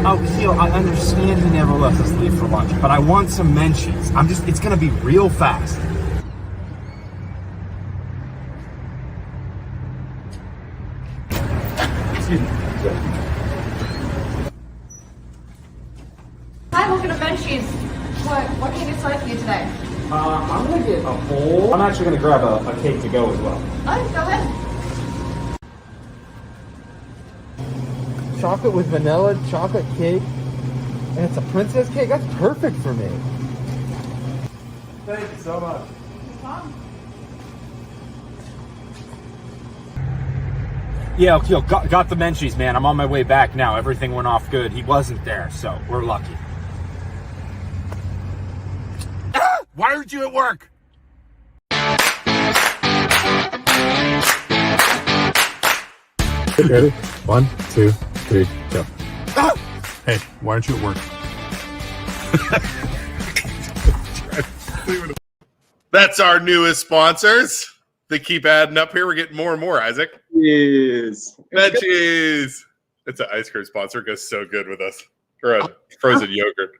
Oh, Keel, I understand he never lets us leave for lunch, but I want some mentions. It's gonna be real fast. Excuse me. Hi, welcome to Menchie's. What can I get started for you today? I'm gonna get a bowl. I'm actually gonna grab a cake to go as well. All right, go ahead. Chocolate with vanilla, chocolate cake, and it's a princess cake. That's perfect for me. Thank you so much. Yeah, Keel, got the Menchies, man. I'm on my way back now. Everything went off good. He wasn't there, so we're lucky. Ah! Why aren't you at work? Ready? 1, 2, 3, go. Ah! Hey, why aren't you at work? That's our newest sponsors. They keep adding up here. We're getting more and more, Isaac. Yes. Menchies. It's an ice cream sponsor. It goes so good with us. Or a frozen yogurt.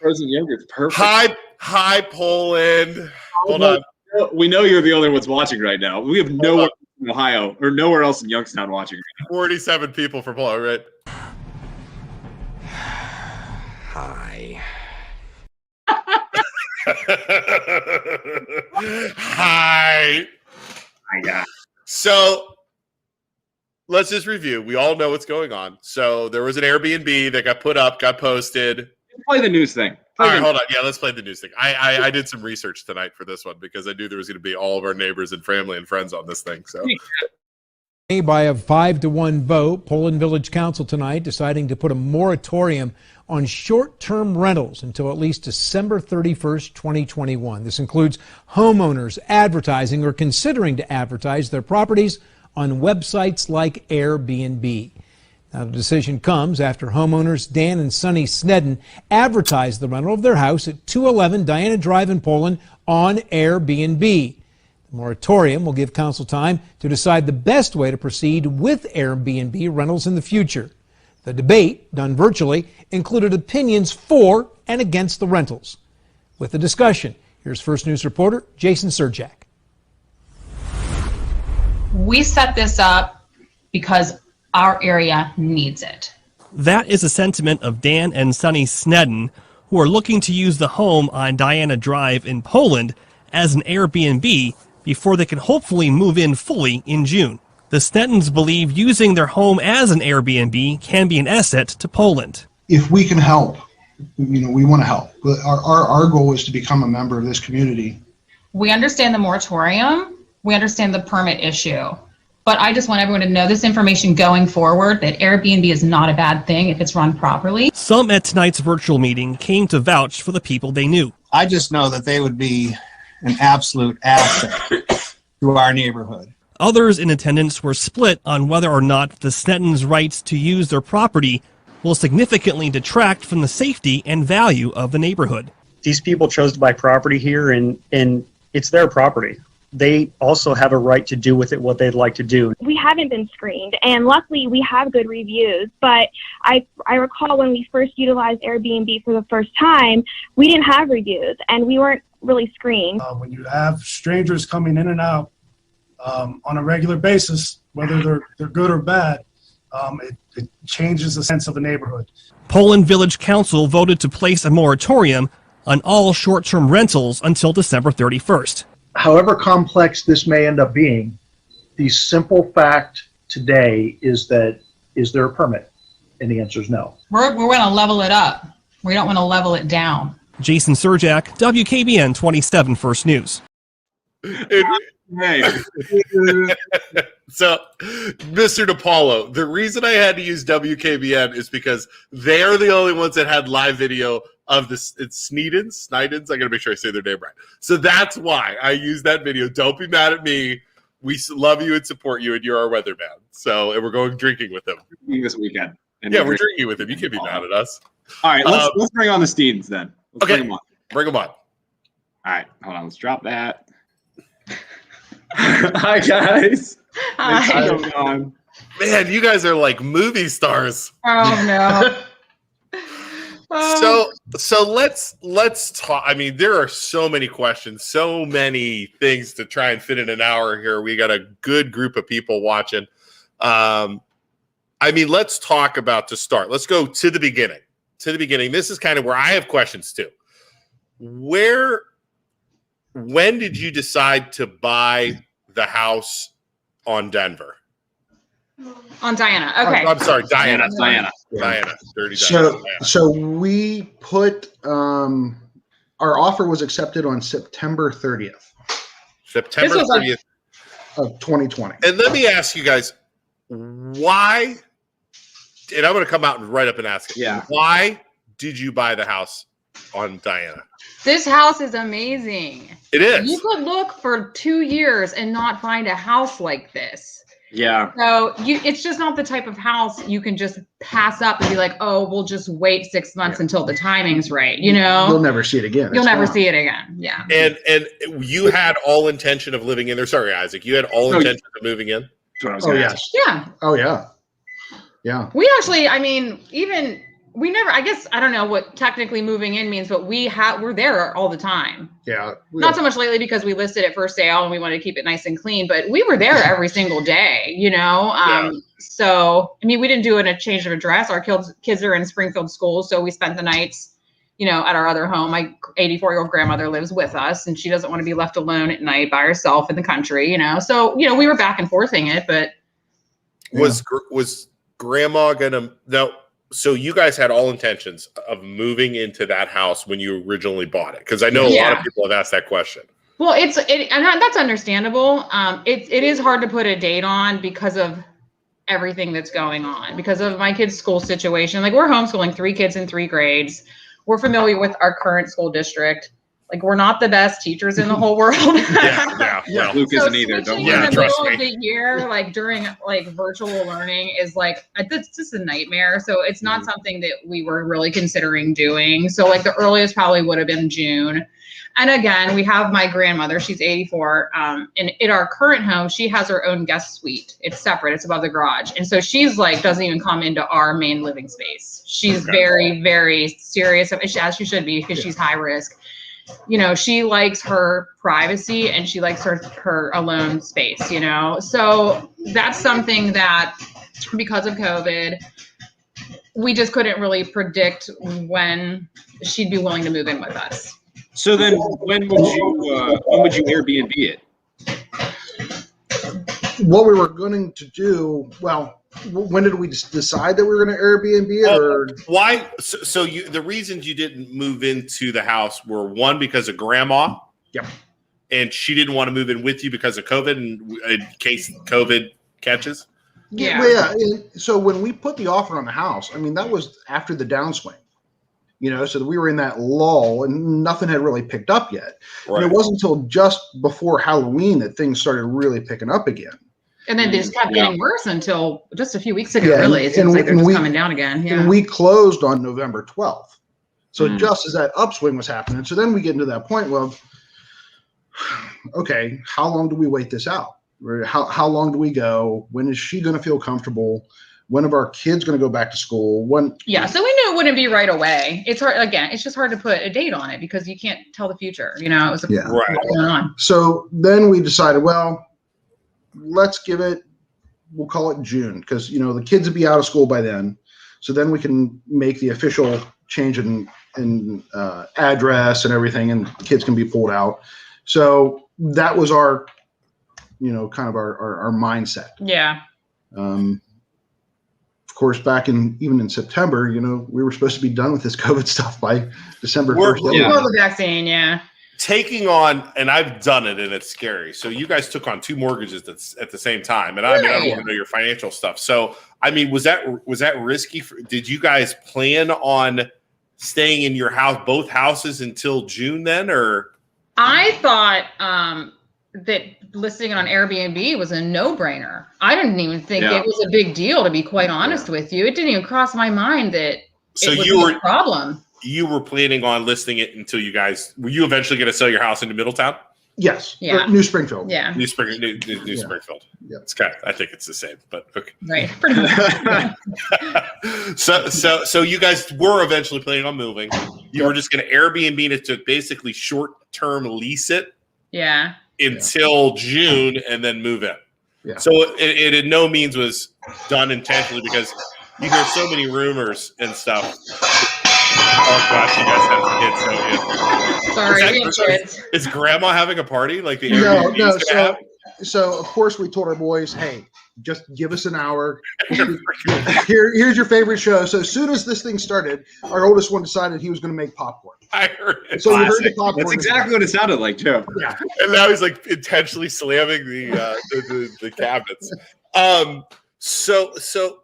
Frozen yogurt's perfect. Hi, Poland. Hold on. We know you're the only ones watching right now. We have no one in Ohio or nowhere else in Youngstown watching right now. 47 people for Poland, right? Hi. Hi. Yeah. So let's just review. We all know what's going on. So there was an Airbnb that got put up, got posted. Play the news thing. All right, hold on. Yeah, let's play the news thing. I did some research tonight for this one because I knew there was going to be all of our neighbors and family and friends on this thing. So by a 5-1 vote, Poland Village Council tonight deciding to put a moratorium on short-term rentals until at least December 31st, 2021. This includes homeowners advertising or considering to advertise their properties on websites like Airbnb. Now, the decision comes after homeowners Dan and Sunny Sneddon advertised the rental of their house at 211 Diana Drive in Poland on Airbnb. The moratorium will give council time to decide the best way to proceed with Airbnb rentals in the future. The debate, done virtually, included opinions for and against the rentals. With the discussion, here's First News reporter Jason Surjak. We set this up because our area needs it. That is a sentiment of Dan and Sunny Sneddon, who are looking to use the home on Diana Drive in Poland as an Airbnb before they can hopefully move in fully in June. The Sneddons believe using their home as an Airbnb can be an asset to Poland. If we can help, we want to help. But our goal is to become a member of this community. We understand the moratorium. We understand the permit issue. But I just want everyone to know this information going forward, that Airbnb is not a bad thing if it's run properly. Some at tonight's virtual meeting came to vouch for the people they knew. I just know that they would be an absolute asset to our neighborhood. Others in attendance were split on whether or not the Sneddons' rights to use their property will significantly detract from the safety and value of the neighborhood. These people chose to buy property here, and it's their property. They also have a right to do with it what they'd like to do. We haven't been screened, and luckily we have good reviews, but I recall when we first utilized Airbnb for the first time, we didn't have reviews, and we weren't really screened. When you have strangers coming in and out on a regular basis, whether they're good or bad, it changes the sense of the neighborhood. Poland Village Council voted to place a moratorium on all short-term rentals until December 31st. However complex this may end up being, the simple fact today is that, is there a permit? And the answer is no. We're going to level it up. We don't want to level it down. Jason Surjak, WKBN 27 First News. So, Mr. DePaulo, the reason I had to use WKBN is because they are the only ones that had live video of this. It's Sneddons. I gotta make sure I say their name right. So that's why I use that video. Don't be mad at me. We love you and support you, and you're our weatherman. So, and we're going drinking with him This weekend. Yeah, we're drinking with him. You can't be mad at us. All right, let's bring on the Sneddons then. Let's okay, bring them on. All right, hold on. Let's drop that. Hi, guys. Hi. Man, you guys are like movie stars. Oh, no. So let's talk. I mean, there are so many questions, so many things to try and fit in an hour here. We got a good group of people watching. I mean, let's talk about to start. Let's go to the beginning. This is kind of where I have questions too. When did you decide to buy the house on Denver? On Diana. Okay. I'm sorry, Diana. Dirty Diana. So we put our offer was accepted on September 30th. September 30th of 2020. And let me ask you guys, why? And I'm going to come out and right up and ask it. Yeah. Why did you buy the house on Diana? This house is amazing. It is. You could look for 2 years and not find a house like this. Yeah. So it's just not the type of house you can just pass up and be like, oh, we'll just wait 6 months until the timing's right. You know, You'll never see it again. You'll never see it again. Yeah. And you had all intention of living in there. Sorry, Isaac. You had all intention of moving in. Oh yes. Yeah. Oh yeah. Yeah. We actually, I mean, we never, I guess, I don't know what technically moving in means, but we're there all the time. Yeah. Not so much lately because we listed it for sale and we wanted to keep it nice and clean, but we were there every single day, you know? So, I mean, we didn't do a change of address. Our kids are in Springfield schools. So we spent the nights, you know, at our other home. My 84-year-old grandmother lives with us and she doesn't want to be left alone at night by herself in the country, you know? So, you know, we were back and forthing it, but. Was grandma gonna, no. So you guys had all intentions of moving into that house when you originally bought it? Because I know a lot of people have asked that question. Well, and that's understandable. It is hard to put a date on because of everything that's going on, because of my kids' school situation. Like, we're homeschooling 3 kids in 3 grades. We're familiar with our current school district. Like, we're not the best teachers in the whole world. Yeah. Luke isn't either. Don't in the middle of the year, like during like virtual learning, is like it's just a nightmare. So it's not something that we were really considering doing. So like the earliest probably would have been June. And again, we have my grandmother. She's 84. And in our current home, she has her own guest suite. It's separate. It's above the garage. And so she's like doesn't even come into our main living space. She's very, very serious, as she should be, because she's high risk. You know, she likes her privacy and she likes her alone space, you know? So that's something that because of COVID, we just couldn't really predict when she'd be willing to move in with us. So then when would you Airbnb it? What we were going to do, well, when did we decide that we were going to Airbnb it? Or why? So the reasons you didn't move into the house were, one, because of grandma. Yep. And she didn't want to move in with you because of COVID, and in case COVID catches. Yeah. So when we put the offer on the house, I mean, that was after the downswing. You know, so we were in that lull and nothing had really picked up yet. Right. And it wasn't until just before Halloween that things started really picking up again. And then they just kept getting worse until just a few weeks ago, really. It seems like they're just coming down again. Yeah. And we closed on November 12th. So just as that upswing was happening. So then we get into that point, well, okay, how long do we wait this out? How long do we go? When is she going to feel comfortable? When are our kids going to go back to school? Yeah, so we knew it wouldn't be right away. It's hard, again, it's just hard to put a date on it because you can't tell the future. You know, it was what's going on. So then we decided, well, let's give it, we'll call it June, because, you know, the kids will be out of school by then. So then we can make the official change in address and everything, and kids can be pulled out. So that was our, you know, kind of our mindset. Yeah. Of course, even in September, you know, we were supposed to be done with this COVID stuff by December 1st. Before the vaccine, taking on, and I've done it, and it's scary. So you guys took on 2 mortgages at the same time, and I mean, I don't want to know your financial stuff. So I mean, was that risky? Did you guys plan on staying in your house, both houses, until June then, or? I thought that listing it on Airbnb was a no-brainer. I didn't even think it was a big deal, to be quite honest with you. It didn't even cross my mind that it was a problem. You were planning on listing it until were you eventually going to sell your house into Middletown? Yes. Yeah. New Springfield. Yeah. New Springfield. Yeah. It's kind of, I think it's the same, but okay. Right. Pretty much. So you guys were eventually planning on moving. You were just going to Airbnb it to basically short-term lease it Yeah. until June and then move in. Yeah. So it in no means was done intentionally because you hear so many rumors and stuff. Oh gosh, you guys have kids, don't you? Sorry, we have kids. Is grandma having a party like the No, Airbnb no. is gonna have? So of course we told our boys, hey, just give us an hour. Here's your favorite show. So as soon as this thing started, our oldest one decided he was going to make popcorn. I heard it. So you heard the popcorn. That's exactly what it sounded like too. Yeah. And now he's like intentionally slamming the cabinets. So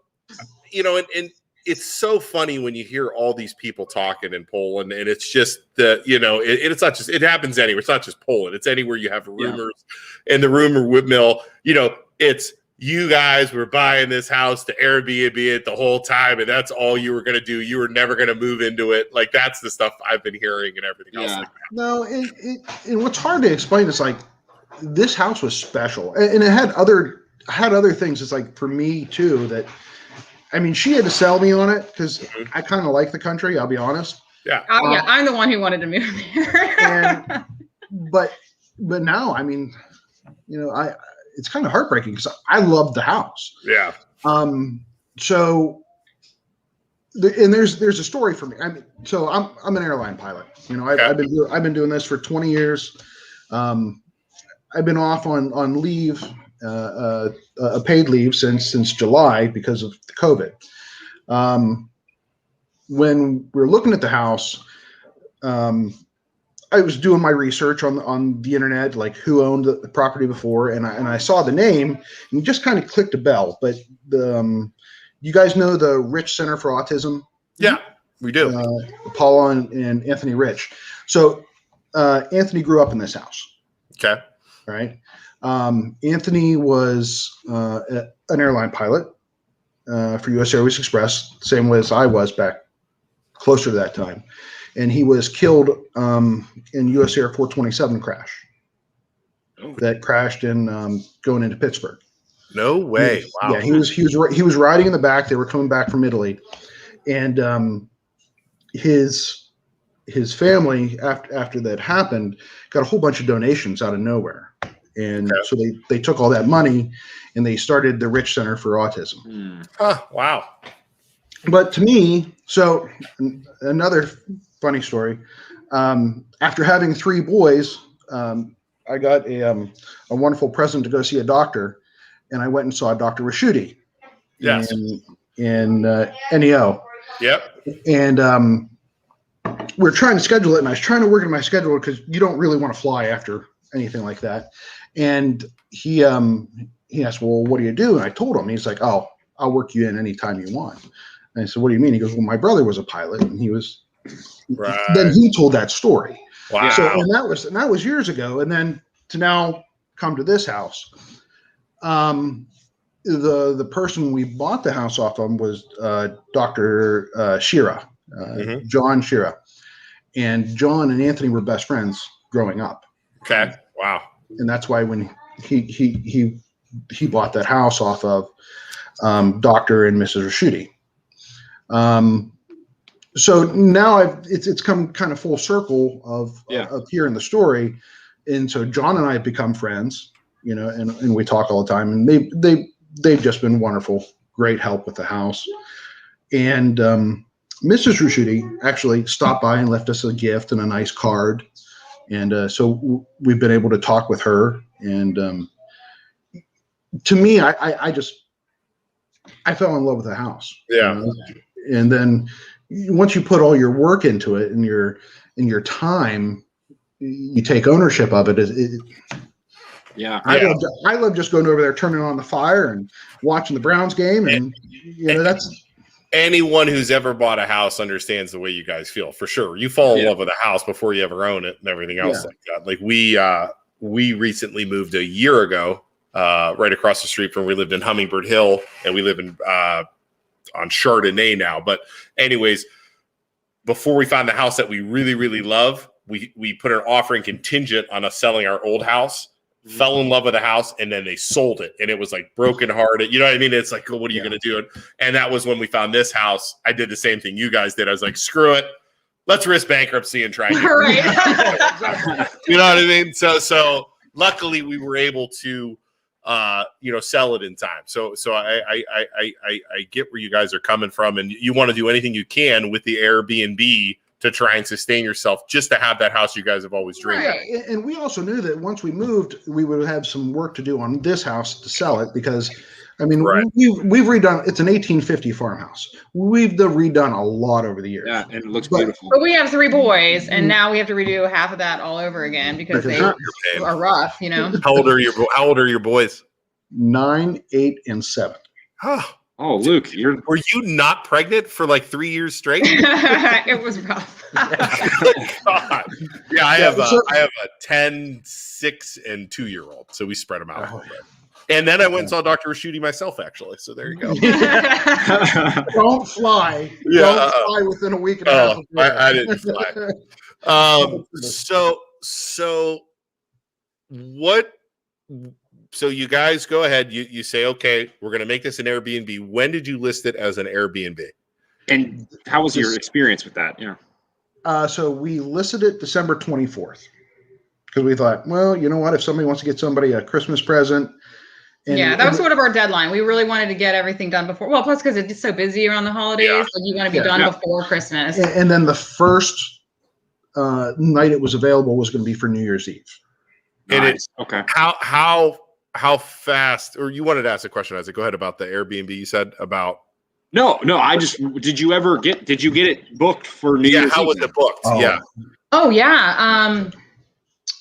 you know, and it's so funny when you hear all these people talking in Poland, and it's just the, you know, it's not just, it happens anywhere. It's not just Poland. It's anywhere you have rumors, and the rumor mill, you know, it's you guys were buying this house to Airbnb it the whole time, and that's all you were going to do. You were never going to move into it. Like, that's the stuff I've been hearing and everything else like that. No, and what's hard to explain is like this house was special, and it had other things. It's like for me too that. I mean, she had to sell me on it because I kind of like the country. I'll be honest. Yeah. Oh yeah, I'm the one who wanted to move there. but now, I mean, you know, it's kind of heartbreaking because I loved the house. Yeah. So, and there's a story for me. I mean, so I'm an airline pilot. You know, I've been doing this for 20 years. I've been off on leave. A paid leave since July because of COVID. When we're looking at the house, I was doing my research on the internet, like who owned the property before, and I saw the name and just kind of clicked a bell. But you guys know the Rich Center for Autism? Yeah, we do. Paula and Anthony Rich. So Anthony grew up in this house. Okay. Right. Anthony was an airline pilot for U.S. Airways Express, same way as I was back closer to that time, and he was killed in U.S. Air 427 crash. That crashed in going into Pittsburgh. No way! Wow. Yeah, he was riding in the back. They were coming back from Italy, and his family after that happened got a whole bunch of donations out of nowhere. And so they took all that money and they started the Rich Center for Autism. Wow. But to me, so another funny story, after having 3 boys, I got a wonderful present to go see a doctor, and I went and saw Dr. Raschuti in NEO. Yep. And we're trying to schedule it, and I was trying to work in my schedule because you don't really want to fly after anything like that. And he asked, well, what do you do? And I told him. He's like, oh, I'll work you in anytime you want. And I said, what do you mean? He goes, well, my brother was a pilot, and he was. Right. Then he told that story. Wow. So and that was years ago. And then to now come to this house, the person we bought the house off of was Dr. Shira, John Shira, and John and Anthony were best friends growing up. Okay. Wow. And that's why when he bought that house off of Dr. and Mrs. Raschuti. So now it's come kind of full circle of hearing the story. And so John and I have become friends, you know, and we talk all the time, and they've just been wonderful, great help with the house. And Mrs. Raschuti actually stopped by and left us a gift and a nice card. And so we've been able to talk with her. And to me, I fell in love with the house. Yeah. You know? And then once you put all your work into it and your time, you take ownership of it. I love just going over there, turning on the fire and watching the Browns game. And you know, that's. Anyone who's ever bought a house understands the way you guys feel, for sure. You fall in love with a house before you ever own it and everything else like that. Like we recently moved a year ago, right across the street from where we lived in Hummingbird Hill, and we live in on Chardonnay now. But anyways, before we found the house that we really, really love, we put an offering contingent on us selling our old house, fell in love with the house, and then they sold it. And it was like brokenhearted. You know what I mean? It's like, well, what are you going to do? And that was when we found this house. I did the same thing you guys did. I was like, screw it. Let's risk bankruptcy and try. Right. You know what I mean? So luckily we were able to, sell it in time. So I get where you guys are coming from, and you want to do anything you can with the Airbnb to try and sustain yourself, just to have that house you guys have always dreamed of. Yeah, and we also knew that once we moved, we would have some work to do on this house to sell it, because, I mean, we've redone. It's an 1850 farmhouse. We've redone a lot over the years. Yeah, and it looks beautiful. But we have 3 boys, and now we have to redo half of that all over again because they are rough. You know. How old are your boys? 9, 8, and 7. Oh, Luke, were you not pregnant for like 3 years straight? It was rough. God. Yeah, I have a 10, 6, and 2-year-old, so we spread them out a little bit. And then I went and saw Dr. Raschuti myself, actually. So there you go. Don't fly. Yeah, Don't fly within a week and a half. I didn't fly. So what? So you guys go ahead. You say, okay, we're going to make this an Airbnb. When did you list it as an Airbnb? And how was your experience with that? Yeah. So we listed it December 24th because we thought, well, you know what? If somebody wants to get somebody a Christmas present. That was sort of our deadline. We really wanted to get everything done before. Well, plus because it's so busy around the holidays, like you want to be done before Christmas. And then the first night it was available was going to be for New Year's Eve. And it's okay. How fast? Or you wanted to ask a question, Isaac? Go ahead about the Airbnb. You said about. No. I just did you get it booked for New Year's Eve? How was it booked? Oh. Yeah. Oh yeah.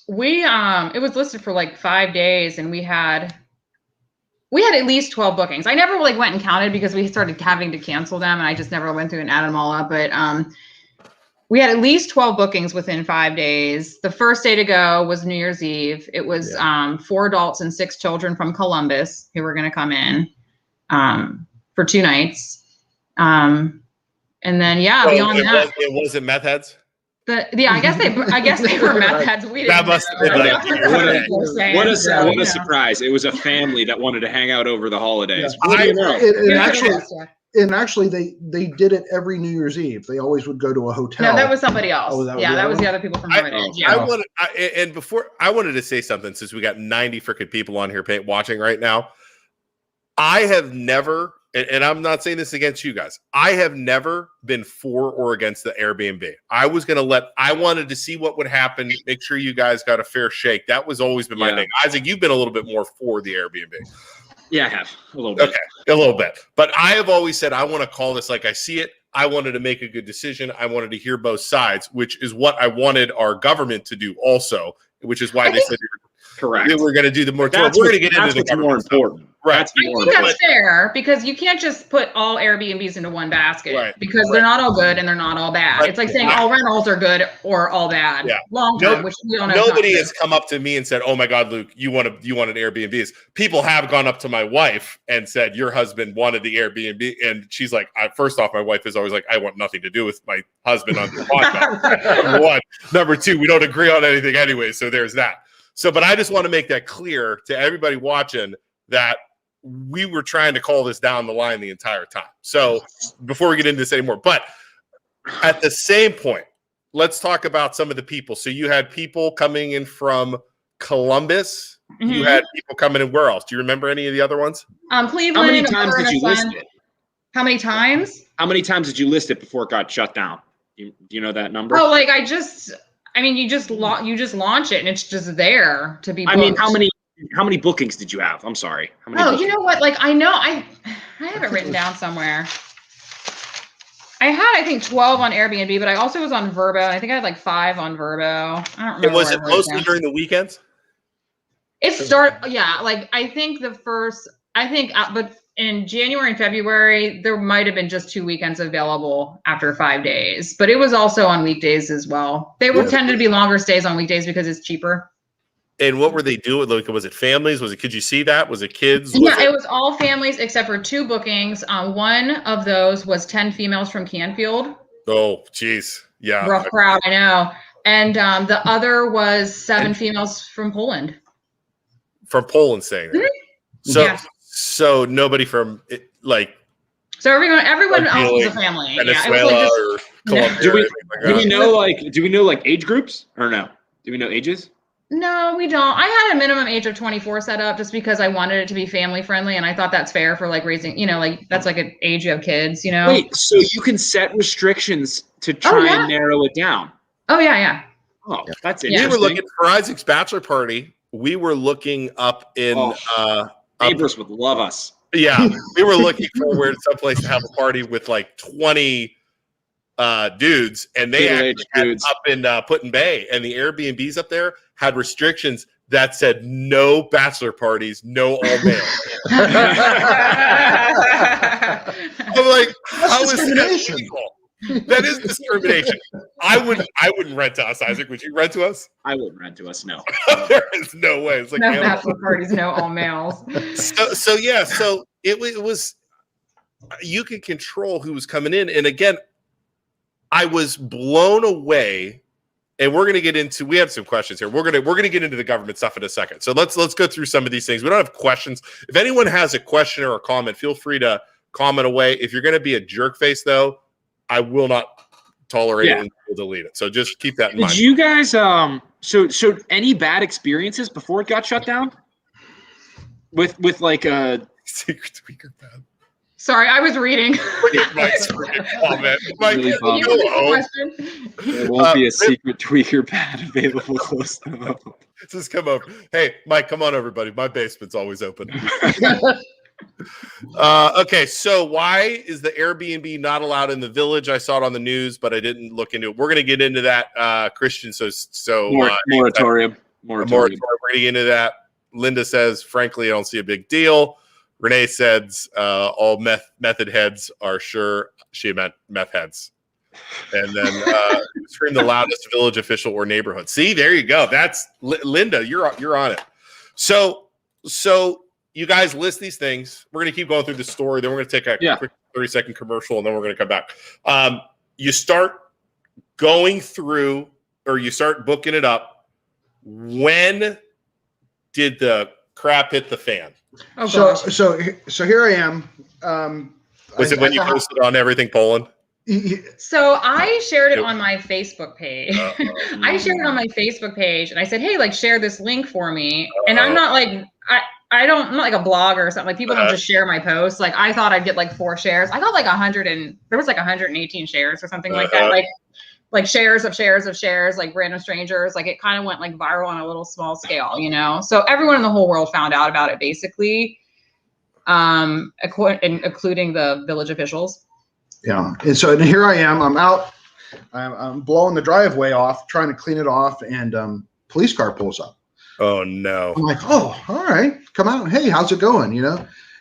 We it was listed for like 5 days, and we had at least 12 bookings. I never went and counted because we started having to cancel them, and I just never went through and added them all up. But we had at least 12 bookings within 5 days. The first day to go was New Year's Eve. It was 4 adults and 6 children from Columbus who were going to come in for 2 nights. And then beyond that, it wasn't meth heads. I guess they were meth heads. We didn't. That must have been what a surprise! It was a family that wanted to hang out over the holidays. And actually, they did it every New Year's Eve. They always would go to a hotel. No, that was somebody else. Oh, that was the other people from Heritage. I wanted to say something since we got 90 freaking people on here watching right now. I have never, and I'm not saying this against you guys, I have never been for or against the Airbnb. I wanted to see what would happen, make sure you guys got a fair shake. That was always been my thing. Isaac, you've been a little bit more for the Airbnb. Yeah, I have a little bit. Okay, a little bit. But I have always said I want to call this like I see it. I wanted to make a good decision. I wanted to hear both sides, which is what I wanted our government to do also, which is why they said correct. They were going to do the moratorium. We're going to get into the more important. Right. I think that's fair because you can't just put all Airbnbs into one basket because they're not all good and they're not all bad. It's like saying all rentals are good or all bad. Yeah. Long term, which we don't know. Nobody has come up to me and said, "Oh my God, Luke, you want an Airbnb?" People have gone up to my wife and said, "Your husband wanted the Airbnb," and she's like, "First off, my wife is always like, I want nothing to do with my husband on the podcast." Number one, number two, we don't agree on anything anyway, so there's that. So, but I just want to make that clear to everybody watching that we were trying to call this down the line the entire time. So before we get into this anymore, but at the same point, let's talk about some of the people. So you had people coming in from Columbus. Mm-hmm. You had people coming in where else? Do you remember any of the other ones? Cleveland. How many times did you list it? How many times? How many times did you list it before it got shut down? Do you know that number? Oh, you just launch it and it's just there to be booked. I mean, how many bookings did you have? I'm sorry. How many bookings? You know what? I know I have it written down somewhere. I had, I think, 12 on Airbnb, but I also was on Vrbo. I think I had 5 on Vrbo. I don't remember. Was it mostly during the weekends? I think but in January and February, there might have been just 2 weekends available after 5 days, but it was also on weekdays as well. They tended to be longer stays on weekdays because it's cheaper. And what were they doing? Was it families? Could you see that? Was it kids? It was all families except for 2 bookings. One of those was 10 females from Canfield. Oh, geez. Yeah. Rough crowd, I know. And the other was 7 females from Poland. From Poland staying there. So, so nobody from like. So everyone like else was a family. Venezuela Yeah, or Colombia. Do we know like age groups or no? Do we know ages? No, we don't. I had a minimum age of 24 set up just because I wanted it to be family friendly, and I thought that's fair for like raising, like that's like an age you have kids, Wait, so you can set restrictions to try and narrow it down? Oh yeah. Oh, that's We interesting. were looking for Isaac's bachelor party. We were looking up in neighbors would love us. Yeah, we were looking for someplace to have a party with like 20 dudes, and they actually had up in Put-in Bay, and the Airbnbs up there had restrictions that said no bachelor parties, no all male. I'm like, how is that legal? That is discrimination. I wouldn't rent to us, Isaac. Would you rent to us? I wouldn't rent to us. No. There is no way. It's like no bachelor parties, no all males. So it was. You could control who was coming in, and again, I was blown away. And we're gonna get into. We have some questions here. We're gonna get into the government stuff in a second. So let's go through some of these things. We don't have questions. If anyone has a question or a comment, feel free to comment away. If you're gonna be a jerk face, though, I will not tolerate it and will delete it. So just keep that in mind. Did you guys so any bad experiences before it got shut down? With like a secret tweaker pad. Sorry, I was reading. There won't be a secret tweaker pad available close to home. Just come over. Hey, Mike, come on over, buddy. My basement's always open. Okay, so why is the Airbnb not allowed in the village? I saw it on the news, but I didn't look into it. We're going to get into that, Christian. Moratorium. We're going to get into that. Linda says, frankly, I don't see a big deal. Renee says, all method heads are sure she meant meth heads. And then scream the loudest village official or neighborhood. See, there you go. That's Linda. You're on it. So you guys list these things. We're going to keep going through the story. Then we're going to take a quick 30-second commercial, and then we're going to come back. You start going through, or you start booking it up. When did the crap hit the fan? Oh, so here I am. Was it when you posted on Everything Poland? So I shared it on my Facebook page. I shared it on my Facebook page, and I said, "Hey, like, share this link for me." And I'm not like I'm not like a blogger or something. Like, people don't just share my posts. Like, I thought I'd get like 4 shares. I got like 118 shares or something like that. Like shares of shares, like random strangers. Like, it kind of went like viral on a little small scale, So everyone in the whole world found out about it, basically, including the village officials. Yeah, and so here I am. I'm out. I'm blowing the driveway off, trying to clean it off, and police car pulls up. Oh no! I'm like, oh, all right, come out. Hey, how's it going?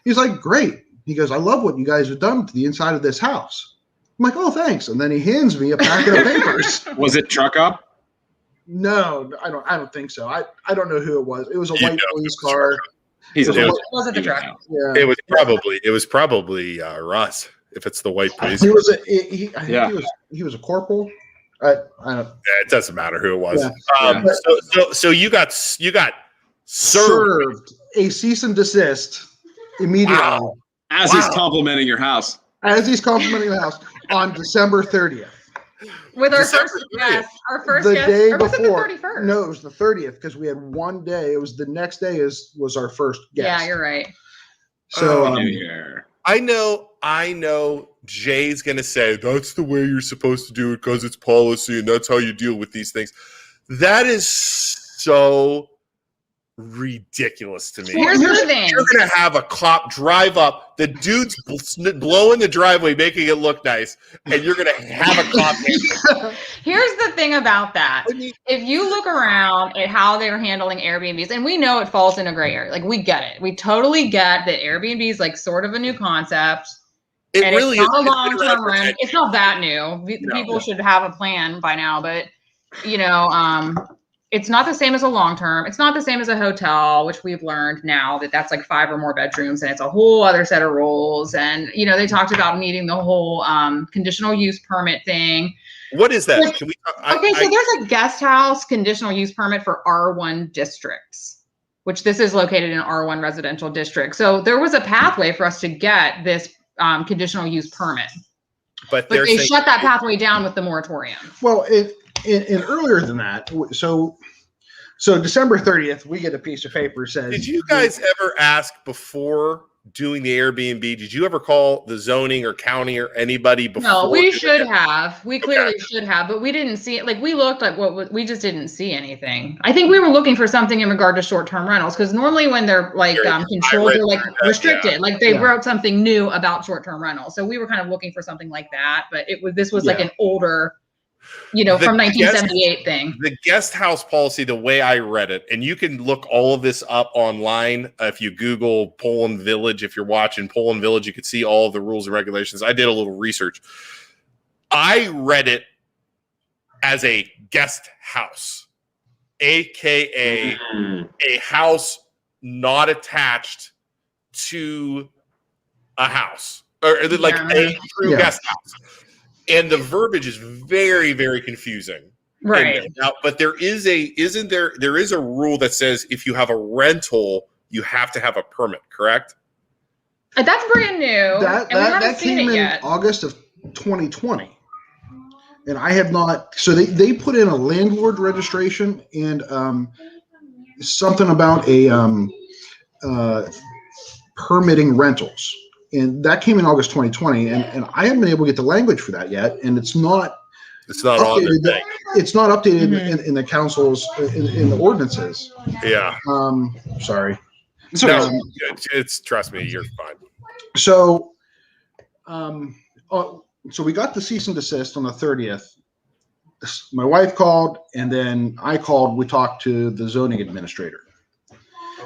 He's like, great. He goes, I love what you guys have done to the inside of this house. I'm like, oh, thanks. And then he hands me a packet of papers. Was it truck up? No, I don't think so. I don't know who it was. It was a white police car. Was it the truck? Yeah. It was probably Russ. If it's the white police, he was he was a corporal. I don't. It doesn't matter who it was. Yeah. So you got served a cease and desist immediately. Wow. As he's complimenting your house. As he's complimenting the house on December 30th. With our first guest. The day or before. Was it the 31st? No, it was the 30th because we had one day. It was the next day was our first guest. Yeah, you're right. So I know Jay's going to say, that's the way you're supposed to do it because it's policy and that's how you deal with these things. That is so ridiculous to me. Here's the thing. You're going to have a cop drive up, the dude's blowing the driveway, making it look nice, and you're going to have a cop. Here's the thing about that. If you look around at how they're handling Airbnbs, and we know it falls in a gray area. Like, we get it. We totally get that Airbnb is like sort of a new concept. It and really it's not is. a long-term rent. It's not that new. People should have a plan by now, but it's it's not the same as a long-term. It's not the same as a hotel, which we've learned now that that's like 5 or more bedrooms and it's a whole other set of rules. And, you know, they talked about needing the whole conditional use permit thing. What is that? Can we, so there's a guest house conditional use permit for R1 districts, which this is located in R1 residential district. So there was a pathway for us to get this conditional use permit. But they shut that pathway down with the moratorium. Well, and earlier than that, so December 30th, we get a piece of paper that says. Did you guys ever ask before doing the Airbnb? Did you ever call the zoning or county or anybody before? No, we should have. We clearly should have, but we didn't see it. Like we looked at we just didn't see anything. I think we were looking for something in regard to short-term rentals because normally when they're like controlled, they're like restricted. Yeah. Like they wrote something new about short-term rentals. So we were kind of looking for something like that, but this was like an older, you know, from 1978 thing. The guest house policy, the way I read it, and you can look all of this up online if you Google Poland Village. If you're watching Poland Village, you can see all of the rules and regulations. I did a little research. I read it as a guest house, aka a house not attached to a house, or like a true guest house. And the verbiage is very, very confusing. Right. Now, but there is a rule that says if you have a rental, you have to have a permit, correct? That's brand new. That came in August of 2020. And I have not, so they put in a landlord registration and something about a permitting rentals. And that came in August 2020, and I haven't been able to get the language for that yet, and it's not updated. It's not updated in the council's in the ordinances. Yeah. Sorry. No, it's trust me, you're fine. So, so we got the cease and desist on the 30th. My wife called, and then I called. We talked to the zoning administrator.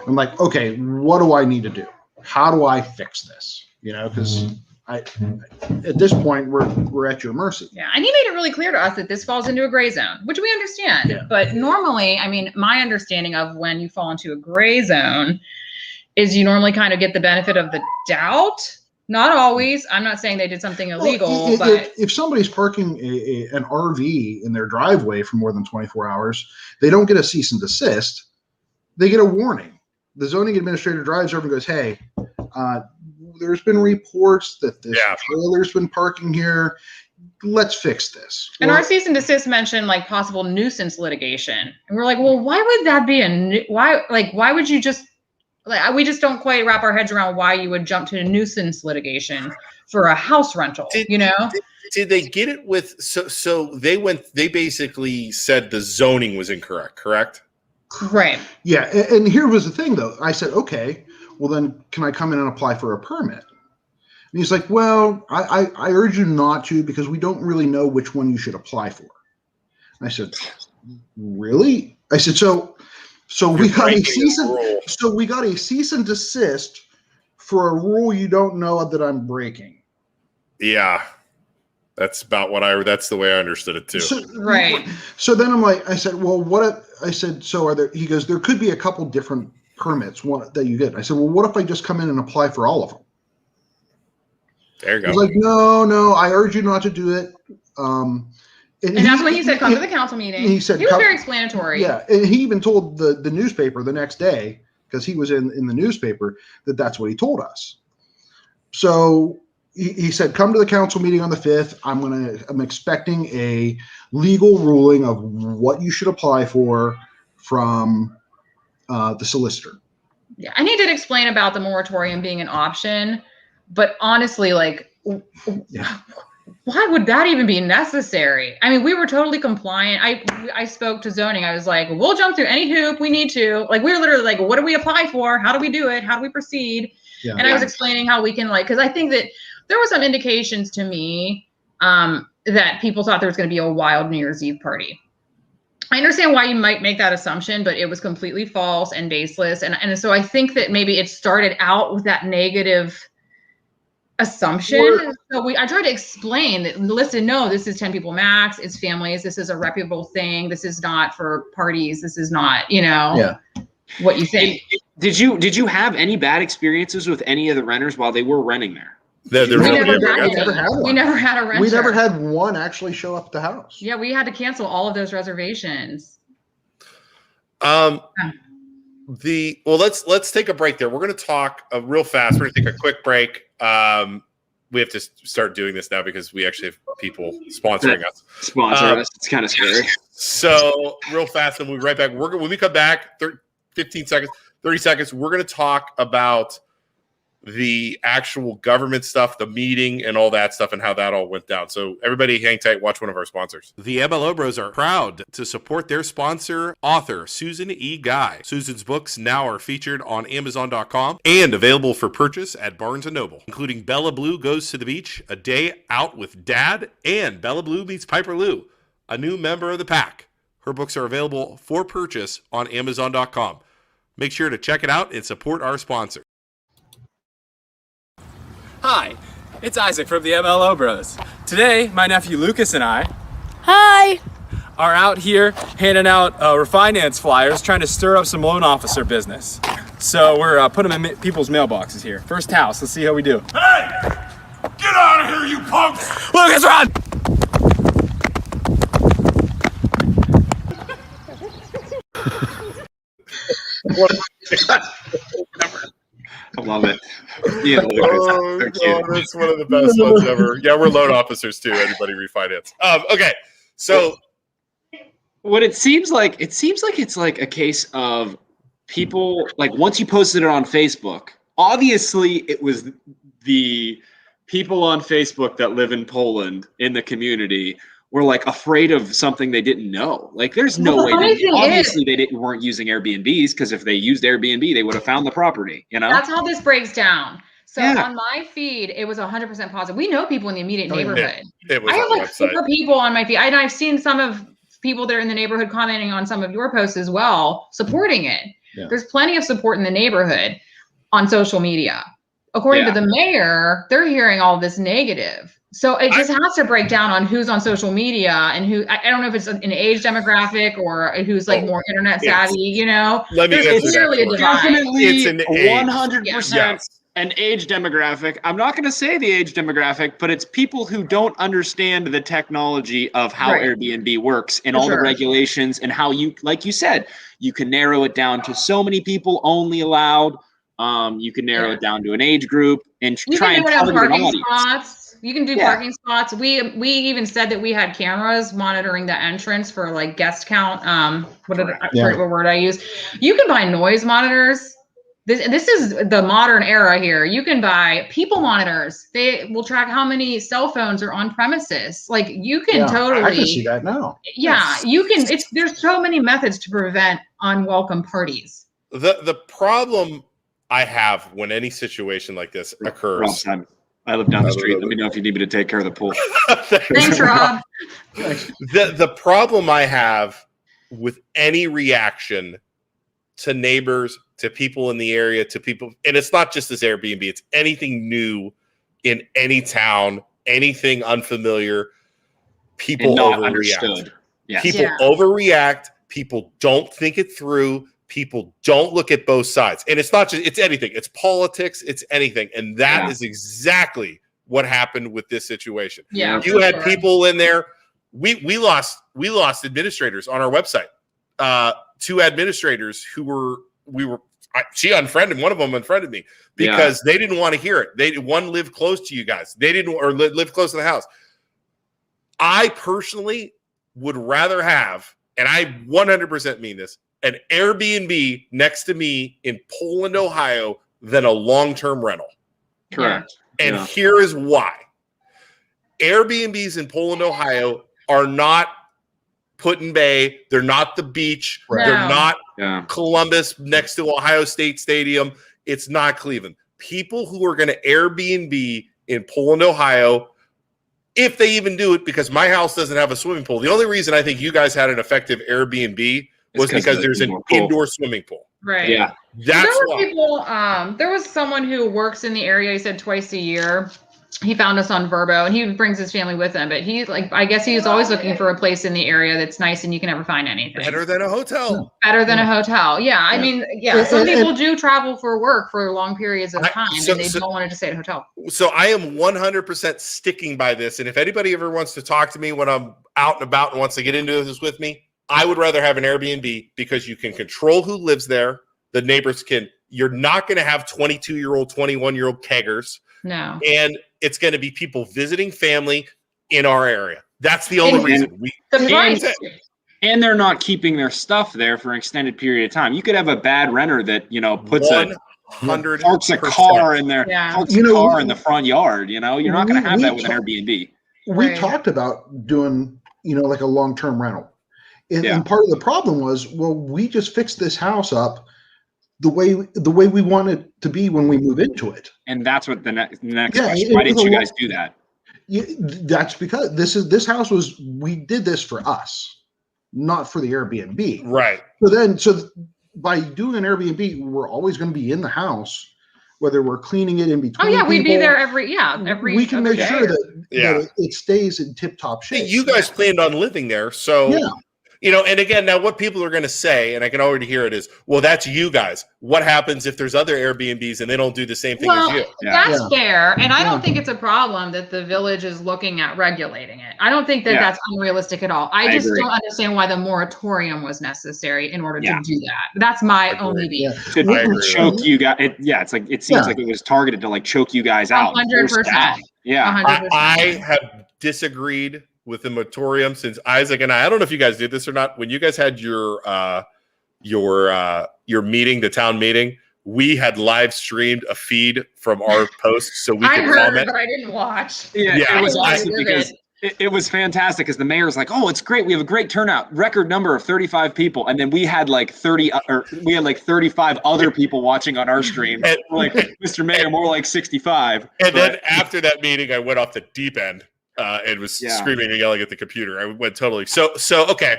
I'm like, okay, what do I need to do? How do I fix this? You know, because at this point we're at your mercy. Yeah, and he made it really clear to us that this falls into a gray zone, which we understand. Yeah. But normally, I mean, my understanding of when you fall into a gray zone is you normally kind of get the benefit of the doubt. Not always. I'm not saying they did something illegal, but if somebody's parking an RV in their driveway for more than 24 hours, they don't get a cease and desist. They get a warning. The zoning administrator drives over and goes, "Hey, there's been reports that this trailer's been parking here. Let's fix this." And our cease and desist mentioned like possible nuisance litigation, and we're like, "Well, why would that be why would you just we just don't quite wrap our heads around why you would jump to a nuisance litigation for a house rental, you know?" Did they get it with so they basically said the zoning was incorrect, correct? Right. Yeah, and here was the thing though. I said, okay, well then can I come in and apply for a permit? And he's like, well, I urge you not to because we don't really know which one you should apply for. And I said, really? I said, so we got a cease and desist for a rule you don't know that I'm breaking. Yeah. That's about that's the way I understood it too. Right. So then I said, well, so are there, he goes, there could be a couple different permits that you get. I said, well, what if I just come in and apply for all of them? There you go. He's like, no, I urge you not to do it. And that's when he said, come to the council meeting. He was very explanatory. Yeah. And he even told the newspaper the next day, because he was in the newspaper, that's what he told us. So he said, come to the council meeting on the 5th. I'm expecting a legal ruling of what you should apply for from the solicitor. Yeah. And he did explain about the moratorium being an option, but honestly, like, why would that even be necessary? I mean, we were totally compliant. I spoke to zoning. I was like, we'll jump through any hoop we need to. Like, we were literally like, what do we apply for? How do we do it? How do we proceed? Yeah. And I was explaining how we can because I think that there were some indications to me that people thought there was going to be a wild New Year's Eve party. I understand why you might make that assumption, but it was completely false and baseless. And so I think that maybe it started out with that negative assumption. So I tried to explain that, listen, no, this is 10 people max. It's families. This is a reputable thing. This is not for parties. This is not, what you think. Did you have any bad experiences with any of the renters while they were renting there? We never had a renter. We never had one actually show up at the house. Yeah, we had to cancel all of those reservations. Let's take a break there. We're going to talk real fast. We're going to take a quick break. We have to start doing this now because we actually have people sponsoring us. It's kind of scary. So real fast, and we'll be right back. When we come back, 15 seconds, 30 seconds, we're going to talk about the actual government stuff, the meeting and all that stuff, and how that all went down. So everybody hang tight, watch one of our sponsors. The MLO Bros are proud to support their sponsor, author Susan E. Guy. Susan's books now are featured on Amazon.com and available for purchase at Barnes & Noble, including Bella Blue Goes to the Beach, A Day Out with Dad, and Bella Blue Meets Piper Lou, a new member of the pack. Her books are available for purchase on Amazon.com. Make sure to check it out and support our sponsor. Hi, it's Isaac from the MLO Bros. Today, my nephew Lucas and I are out here handing out refinance flyers, trying to stir up some loan officer business. So we're putting them in people's mailboxes here. First house, let's see how we do. Hey! Get out of here, you punks! Lucas, run! I love it. Yeah, that's one of the best ones ever. Yeah, we're loan officers too. Anybody refinance? Okay, so what it seems like it's like a case of people, like, once you posted it on Facebook, obviously it was the people on Facebook that live in Poland in the community were like afraid of something they didn't know. Like, there's no way. Obviously, they weren't using Airbnbs, because if they used Airbnb, they would have found the property. That's how this breaks down. So on my feed, it was 100% positive. We know people in the immediate neighborhood. I have like 4 people on my feed, and I've seen some of people that are in the neighborhood commenting on some of your posts as well, supporting it. Yeah. There's plenty of support in the neighborhood on social media. According to the mayor, they're hearing all this negative. So it just has to break down on who's on social media and who. I don't know if it's an age demographic or who's like more internet savvy. Let me it's clearly a divide. Definitely it's an 100% an age demographic. I'm not going to say the age demographic, but it's people who don't understand the technology of how Airbnb works and all the regulations, and how you, like you said, you can narrow it down to so many people only allowed. You can narrow it down to an age group and try and target an audience. Spots. You can do parking spots. We even said that we had cameras monitoring the entrance for like guest count. What word I use? You can buy noise monitors. This is the modern era here. You can buy people monitors. They will track how many cell phones are on premises. Like, you can totally. I can see that now. Yeah, you can. There's so many methods to prevent unwelcome parties. The problem I have when any situation like this occurs. I live down the street. Let me know if you need me to take care of the pool. Thanks, Rob. The problem I have with any reaction to neighbors, to people in the area, to people, and it's not just this Airbnb, it's anything new in any town, anything unfamiliar, people overreact. People overreact. People don't think it through. People don't look at both sides. And it's not just, it's anything. It's politics. It's anything. And that is exactly what happened with this situation. Yeah, you had people in there. We lost administrators on our website. 2 administrators who she unfriended, one of them unfriended me because they didn't want to hear it. One lived close to you guys. They didn't, or lived close to the house. I personally would rather have, and I 100% mean this, an Airbnb next to me in Poland, Ohio, than a long-term rental. Correct. And here is why. Airbnbs in Poland, Ohio are not Put-in-Bay. They're not the beach. No. They're not Columbus next to Ohio State Stadium. It's not Cleveland. People who are going to Airbnb in Poland, Ohio, if they even do it, because my house doesn't have a swimming pool. The only reason I think you guys had an effective Airbnb was because there's an indoor swimming pool. Right. Yeah. That's there were why. people, there was someone who works in the area, he said twice a year. he found us on Verbo, and he brings his family with him. But he I guess he's always looking for a place in the area that's nice and you can never find anything. Better than a hotel. Better than a hotel. Yeah, I mean, some people do travel for work for long periods of time, and they don't want to just stay at a hotel. So I am 100% sticking by this. And if anybody ever wants to talk to me when I'm out and about and wants to get into this with me, I would rather have an Airbnb because you can control who lives there. The neighbors you're not going to have 22-year-old, 21-year-old keggers. No. And it's going to be people visiting family in our area. That's the only reason. And they're not keeping their stuff there for an extended period of time. You could have a bad renter that, puts parks a car in there, parks a car in the front yard. You're not going to have that with an Airbnb. We talked about doing, like a long-term rental. And part of the problem was, we just fixed this house up the way we want it to be when we move into it. And that's what the next question. Why didn't you guys do that? That's because this house we did this for us, not for the Airbnb. Right. So by doing an Airbnb, we're always going to be in the house, whether we're cleaning it in between. Oh yeah, we'd be people. there every. We can make sure that it stays in tip-top shape. You guys planned on living there, so and again, now what people are going to say, and I can already hear it, is, well, that's you guys. What happens if there's other Airbnbs and they don't do the same thing as you? That's fair, and I don't think it's a problem that the village is looking at regulating it. I don't think that that's unrealistic at all. I just don't understand why the moratorium was necessary in order to do that. That's my only beef. To choke you guys. It seems like it was targeted to choke you guys out. 100%. Yeah, 100%. I have disagreed with the moratorium since Isaac and I don't know if you guys did this or not. When you guys had your meeting, the town meeting, we had live streamed a feed from our posts so we could comment. But I didn't watch. It was awesome because it was fantastic because the mayor's like, "Oh, it's great. We have a great turnout. Record number of 35 people." And then we had 35 other people watching on our stream. And, Mr. Mayor, more like 65. And then after that meeting, I went off the deep end. And was screaming and yelling at the computer. I went totally. So okay.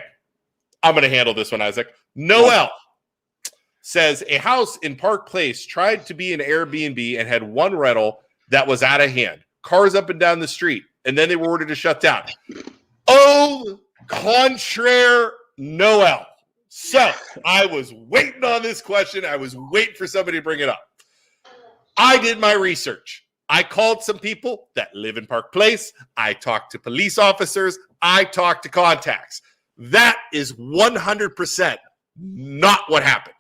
I'm going to handle this one, Isaac. Noel says a house in Park Place tried to be an Airbnb and had one rental that was out of hand. Cars up and down the street. And then they were ordered to shut down. Au contraire, Noel. So I was waiting on this question. I was waiting for somebody to bring it up. I did my research. I called some people that live in Park Place. I talked to police officers. I talked to contacts. That is 100% not what happened.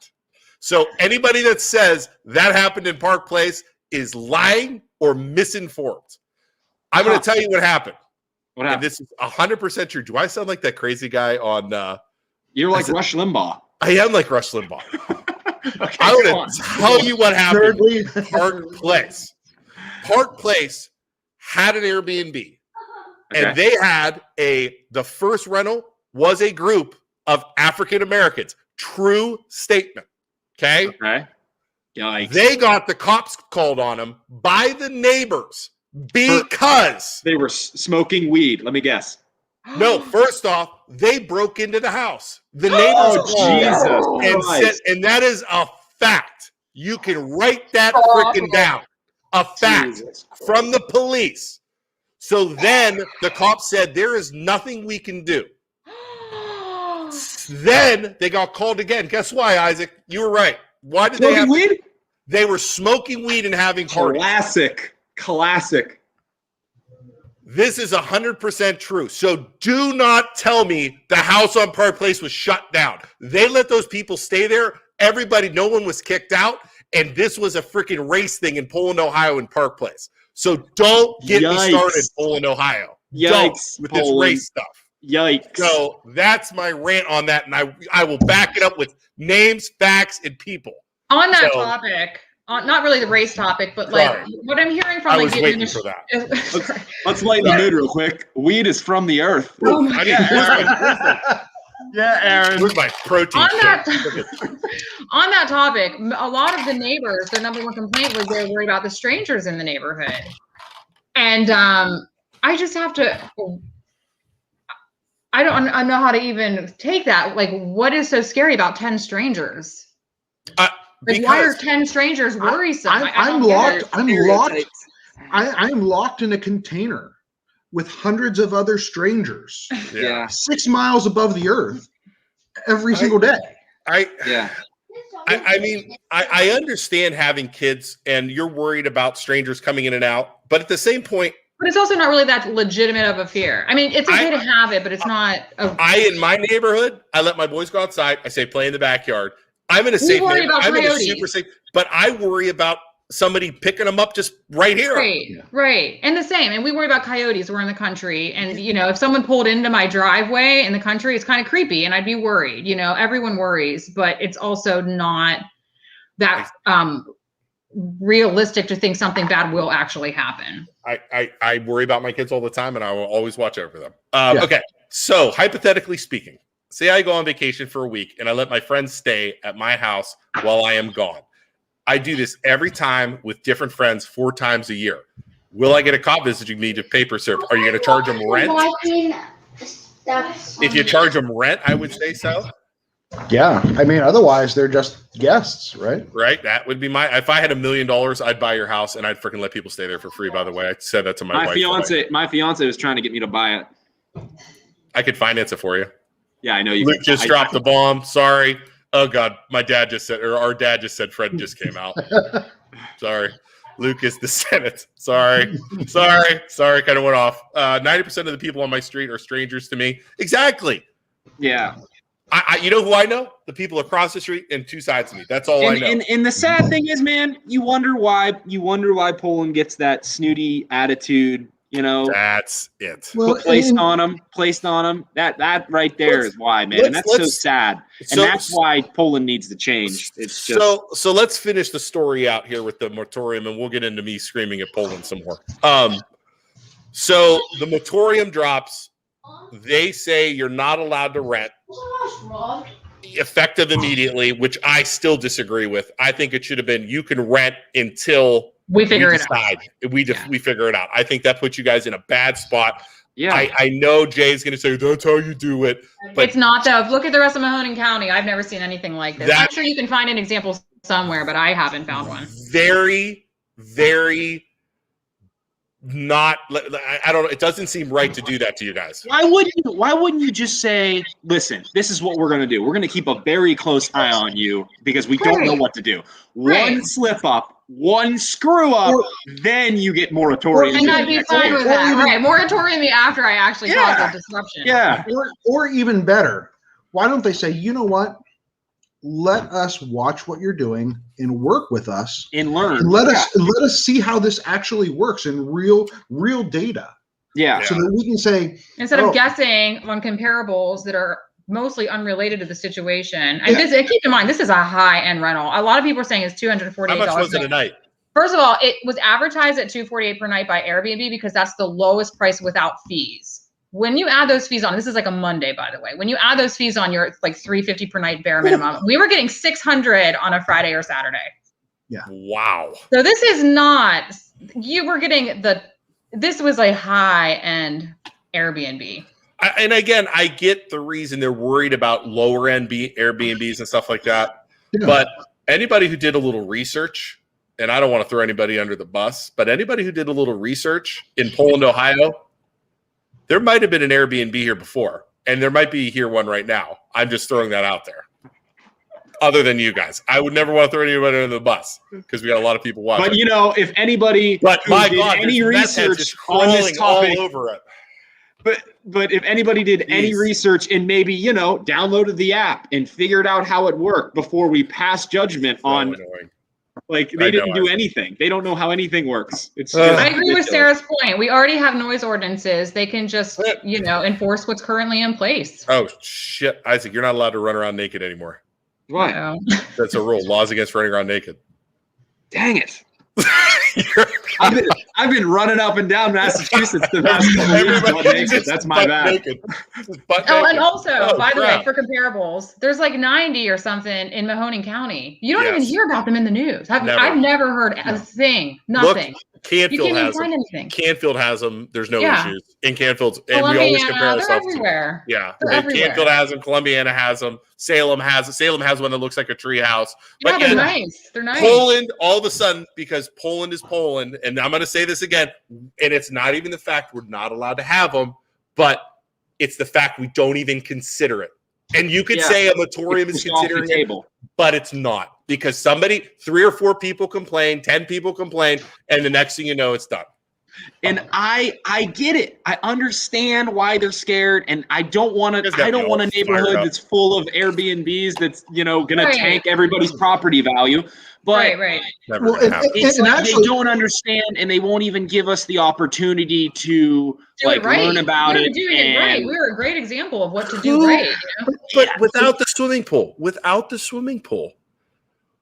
So anybody that says that happened in Park Place is lying or misinformed. I'm going to tell you what happened. What happened? And this is 100% true. Do I sound like that crazy guy on... You're like Rush Limbaugh. I am like Rush Limbaugh. I'm going to tell you what happened in Park Place. Park Place had an Airbnb, and they had the first rental was a group of African Americans. True statement. Okay. Yikes. They got the cops called on them by the neighbors because they were smoking weed. Let me guess. No, first off, they broke into the house. The neighbors and that is a fact. You can write that freaking down. A fact from the police. So then the cops said, there is nothing we can do. Then they got called again. Guess why, Isaac? You were right. Why did they have weed? They were smoking weed and having parties. Classic. This is 100% true. So do not tell me the house on Park Place was shut down. They let those people stay there. Everybody, no one was kicked out. And this was a freaking race thing in Poland, Ohio, in Park Place. So don't get me started, Poland, Ohio. Yikes. With this race stuff. Yikes. So that's my rant on that. And I will back it up with names, facts, and people. On that topic, not really the race topipic, but what I'm hearing from I was waiting for that. Let's lighten the mood real quick. Weed is from the earth. Oh my God. Yeah, Aaron. Where's my protein? On that topic, a lot of the neighbors, their number one complaint was they're worried about the strangers in the neighborhood. And I just have to, I don't know how to even take that. What is so scary about 10 strangers? Why are 10 strangers worrisome? I'm locked. I am locked in a container with hundreds of other strangers. Yeah. 6 miles above the earth every single day. I mean, I understand having kids and you're worried about strangers coming in and out, but at the same point, but it's also not really that legitimate of a fear. I mean, it's okay to have it, but it's not. In my neighborhood, I let my boys go outside. I say play in the backyard. I'm in a safe neighborhood. I'm in a super safe, but I worry about somebody picking them up just right here. Right. And the same. And we worry about coyotes. We're in the country. And, if someone pulled into my driveway in the country, it's kind of creepy and I'd be worried. Everyone worries, but it's also not that realistic to think something bad will actually happen. I worry about my kids all the time and I will always watch over them. Okay. So hypothetically speaking, say I go on vacation for a week and I let my friends stay at my house while I am gone. I do this every time with different friends 4 times a year. Will I get a cop visiting me to paper serve? Are you going to charge them rent? If you charge them rent, I would say so. Yeah. I mean, otherwise they're just guests, right? Right. That would be if I had $1 million, I'd buy your house and I'd freaking let people stay there for free, by the way. I said that to my wife. My fiance was trying to get me to buy it. I could finance it for you. Yeah, I know you. Luke just dropped the bomb. Sorry. Oh God, our dad just said Fred just came out. Sorry. Luke is the Senate. Sorry. Kind of went off. 90% of the people on my street are strangers to me. Exactly. Yeah. You know who I know? The people across the street and 2 sides of me. That's all I know. And the sad thing is, man, you wonder why Poland gets that snooty attitude. That's it. Placed on them. That right there is why, man. And that's so sad. And that's why Poland needs to change. It's just so let's finish the story out here with the moratorium, and we'll get into me screaming at Poland some more. So the moratorium drops. They say you're not allowed to rent. Effective immediately, which I still disagree with. I think it should have been you can rent until we figure it out. We figure it out. I think that puts you guys in a bad spot. Yeah. I know Jay's going to say that's how you do it, but it's not though. Look at the rest of Mahoning County. I've never seen anything like this. I'm sure you can find an example somewhere, but I haven't found one. Very, very not. I don't know. It doesn't seem right to do that to you guys. Why wouldn't you just say, listen, this is what we're going to do. We're going to keep a very close eye on you because we don't know what to do. One slip up, one screw up, then you get moratorium. And I'd be fine with that. Right. Moratorium after I actually cause a disruption. Yeah. Or even better, why don't they say, you know what? Let us watch what you're doing and work with us and learn. And let us see how this actually works in real data. Yeah. So that we can say, instead of guessing on comparables that are mostly unrelated to the situation. And keep in mind, this is a high-end rental. A lot of people are saying it's $248. How much was it a night? First of all, it was advertised at $248 per night by Airbnb because that's the lowest price without fees. When you add those fees on, this is like a Monday, by the way. When you add those fees on, you're like $350 per night bare minimum. We were getting $600 on a Friday or Saturday. Yeah. Wow. So this is not. You were getting this was a high-end Airbnb. And again, I get the reason they're worried about lower end Airbnbs and stuff like that. Yeah. But anybody who did a little research, and I don't want to throw anybody under the bus, but anybody who did a little research in Poland, Ohio, there might have been an Airbnb here before, and there might be here one right now. I'm just throwing that out there. Other than you guys, I would never want to throw anybody under the bus because we got a lot of people watching. But if anybody did any research on this topic, all over it. But if anybody did any research and maybe downloaded the app and figured out how it worked before we passed judgment on. Like they didn't do anything. They don't know how anything works. It's just I agree with Sarah's point. We already have noise ordinances. They can just, enforce what's currently in place. Oh shit, Isaac, you're not allowed to run around naked anymore. Why? That's a rule. Laws against running around naked. Dang it. I've been running up and down Massachusetts the past couple of years. That's my bad. And also, by the way, for comparables, there's like 90 or something in Mahoning County. You don't even hear about them in the news. I've never heard a thing. Nothing. Look, Canfield has them. Canfield has them. There's no issues in Canfield, and we always compare ourselves everywhere. Yeah, Canfield has them. Columbiana has them. Salem has one that looks like a tree house. But they're nice. They're nice. Poland, all of a sudden, because Poland is Poland, and I'm going to say this again, and it's not even the fact we're not allowed to have them, but it's the fact we don't even consider it. And you could say a moratorium is considering it, but it's not, because 3 or 4 people complain, 10 people complain, and the next thing you know, it's done. And I get it. I understand why they're scared, and I don't want a neighborhood that's full of Airbnbs that's going to tank everybody's property value. But Well, it's and like actually- they don't understand, and they won't even give us the opportunity to learn about it. Doing it right. We're a great example of what to do right. But without the swimming pool,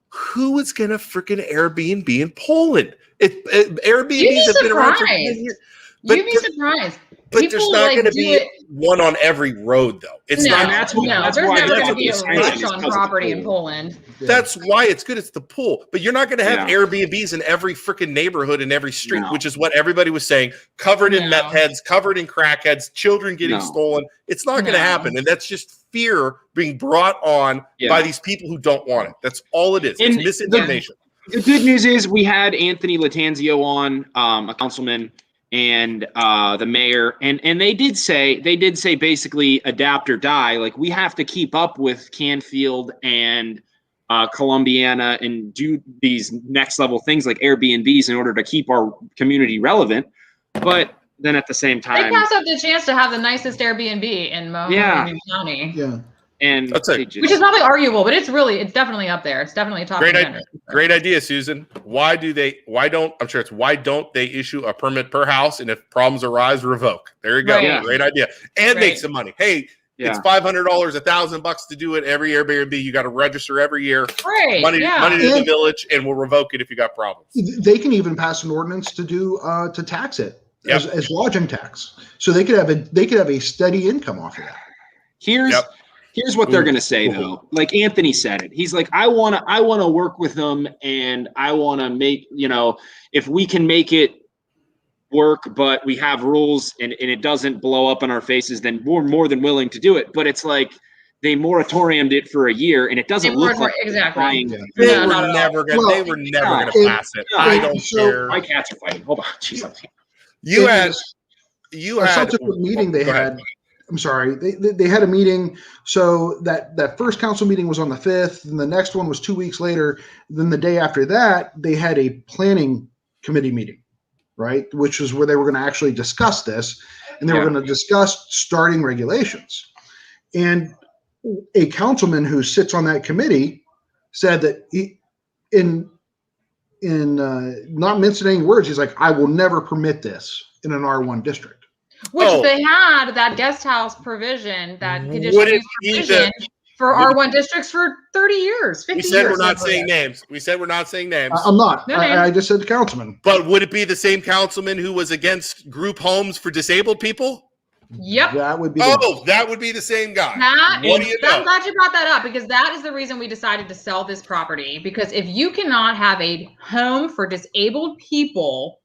who is going to freaking Airbnb in Poland? Airbnbs have been around for 10 years. You'd be surprised. But there's not going to be one on every road, though. It's not. There's never going to be a rush on property in Poland. That's why it's good. It's the pool. But you're not going to have Airbnbs in every freaking neighborhood and every street, which is what everybody was saying. Covered in meth heads, covered in crackheads, children getting stolen. It's not going to happen. And that's just fear being brought on by these people who don't want it. That's all it is. It's misinformation. The good news is we had Anthony Latanzio on, a councilman, and the mayor, and they did say basically adapt or die. Like, we have to keep up with Canfield and Columbiana and do these next level things like Airbnbs in order to keep our community relevant. But then at the same time, they pass up the chance to have the nicest Airbnb in Mohawk County. Yeah. And that's it. Which is probably arguable, but it's definitely up there. It's definitely a top contender. Great idea, Susan. Why don't they issue a permit per house, and if problems arise, revoke? There you go. Right. Great idea. And make some money. Hey, it's $500, $1,000 to do it every Airbnb. You got to register every year. Right. Money to the village, and we'll revoke it if you got problems. They can even pass an ordinance to tax it as lodging tax, so they could have a steady income off of that. Here's what they're going to say, though. Like Anthony said it. He's like, I want to work with them, and I want to make, if we can make it work, but we have rules and it doesn't blow up in our faces, then we're more than willing to do it. But it's like they moratoriumed it for a year, and it doesn't look like exactly. They were never going to pass it. I don't care. My cats are fighting. Hold on. Jeez. You had a subsequent meeting they had. I'm sorry, they had a meeting. So that first council meeting was on the 5th, and the next one was 2 weeks later. Then the day after that, they had a planning committee meeting, right? Which was where they were going to actually discuss this, and they were going to discuss starting regulations. And a councilman who sits on that committee said that in not mincing any words, he's like, I will never permit this in an R1 district. Which they had that guest house provision, that conditional use provision for R1 districts for 30 years, 50 years. We said we're not saying names. I'm not. I just said the councilman. But would it be the same councilman who was against group homes for disabled people? Yep. That would be. That would be the same guy. I'm glad you brought that up, because that is the reason we decided to sell this property. Because if you cannot have a home for disabled people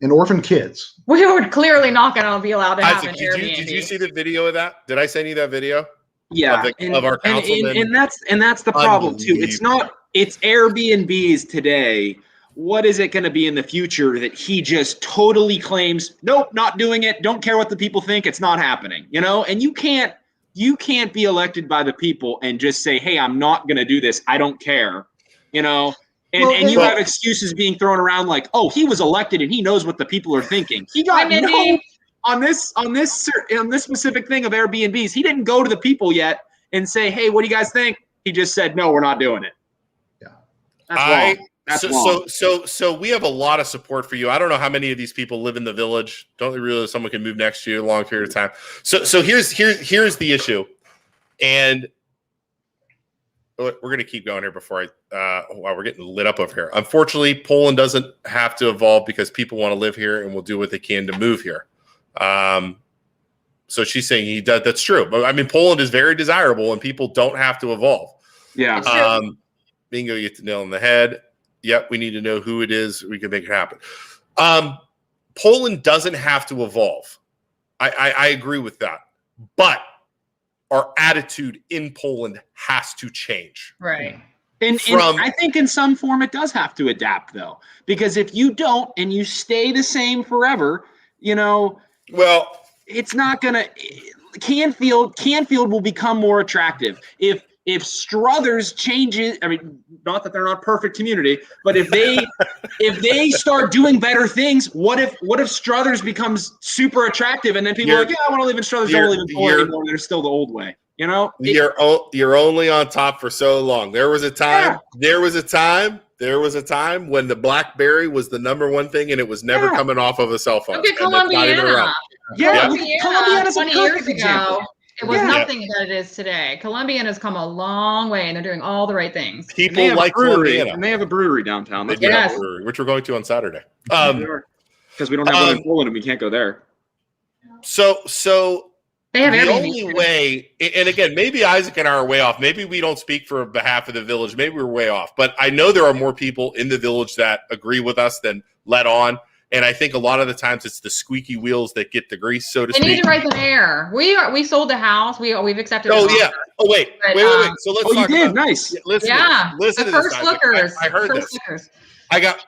and orphan kids, we were clearly not going to be allowed to have an Airbnb. Did you see the video of that? Did I send you that video? Yeah, of our councilman. And that's the problem too. It's Airbnbs today. What is it going to be in the future that he just totally claims, nope, not doing it, don't care what the people think, it's not happening, and you can't be elected by the people and just say, hey, I'm not going to do this, I don't care, And you have excuses being thrown around like, oh, he was elected and he knows what the people are thinking. He got on this specific thing of Airbnbs. He didn't go to the people yet and say, hey, what do you guys think? He just said, no, we're not doing it. Yeah, that's wrong. That's wrong. So we have a lot of support for you. I don't know how many of these people live in the village. Don't they realize someone can move next to you a long period of time? So here's the issue, and we're going to keep going here before while we're getting lit up over here. Unfortunately, Poland doesn't have to evolve because people want to live here and will do what they can to move here. So she's saying that's true. But I mean, Poland is very desirable and people don't have to evolve. Yeah. Bingo, you get the nail on the head. Yep, we need to know who it is. We can make it happen. Poland doesn't have to evolve. I agree with that. But our attitude in Poland has to change. Right. And I think in some form it does have to adapt, though, because if you don't and you stay the same forever, well, it's not gonna. Canfield will become more attractive if Struthers changes. I mean, not that they're not a perfect community, but if they start doing better things, what if Struthers becomes super attractive and then people are like, yeah, I want to live in Struthers, don't live in Poland anymore. They're still the old way. You're only on top for so long. There was a time when the BlackBerry was the #1 thing, and it was never coming off of a cell phone. Look at Columbiana. Columbiana's 20 years ago, it was Yeah. nothing that it is today. Columbiana's come a long way, and they're doing all the right things. People like Columbiana. And they have a brewery downtown. They do have a brewery, which we're going to on Saturday. Because we don't have one in Poland, and we can't go there. So they have the Airbnb. only way, and again, maybe Isaac and I are way off. Maybe we don't speak for behalf of the village. Maybe we're way off. But I know there are more people in the village that agree with us than let on. And I think a lot of the times it's the squeaky wheels that get the grease, so to They speak. need to write the mayor. We sold the house. We've accepted. Oh, an yeah. offer. Oh, wait. But, Wait. So let's talk you did. about Nice. Listen Yeah. to this. Listen the to first this, Isaac. lookers. I heard first this. Lookers.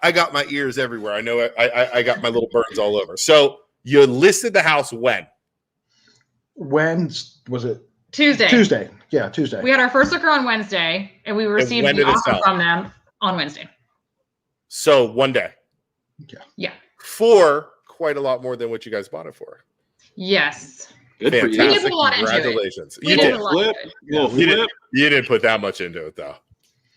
I got my ears everywhere. I know I got my little burns all over. So you listed the house when? When was it? Tuesday. Tuesday. Yeah, Tuesday. We had our first looker on Wednesday, and we received when the did it offer sell? from them on Wednesday. So one day. Yeah. For quite a lot more than what you guys bought it for. Yes. Good for you. We did put a lot into it. Congratulations. We You did did. put a lot into it. You didn't put that much into it, though.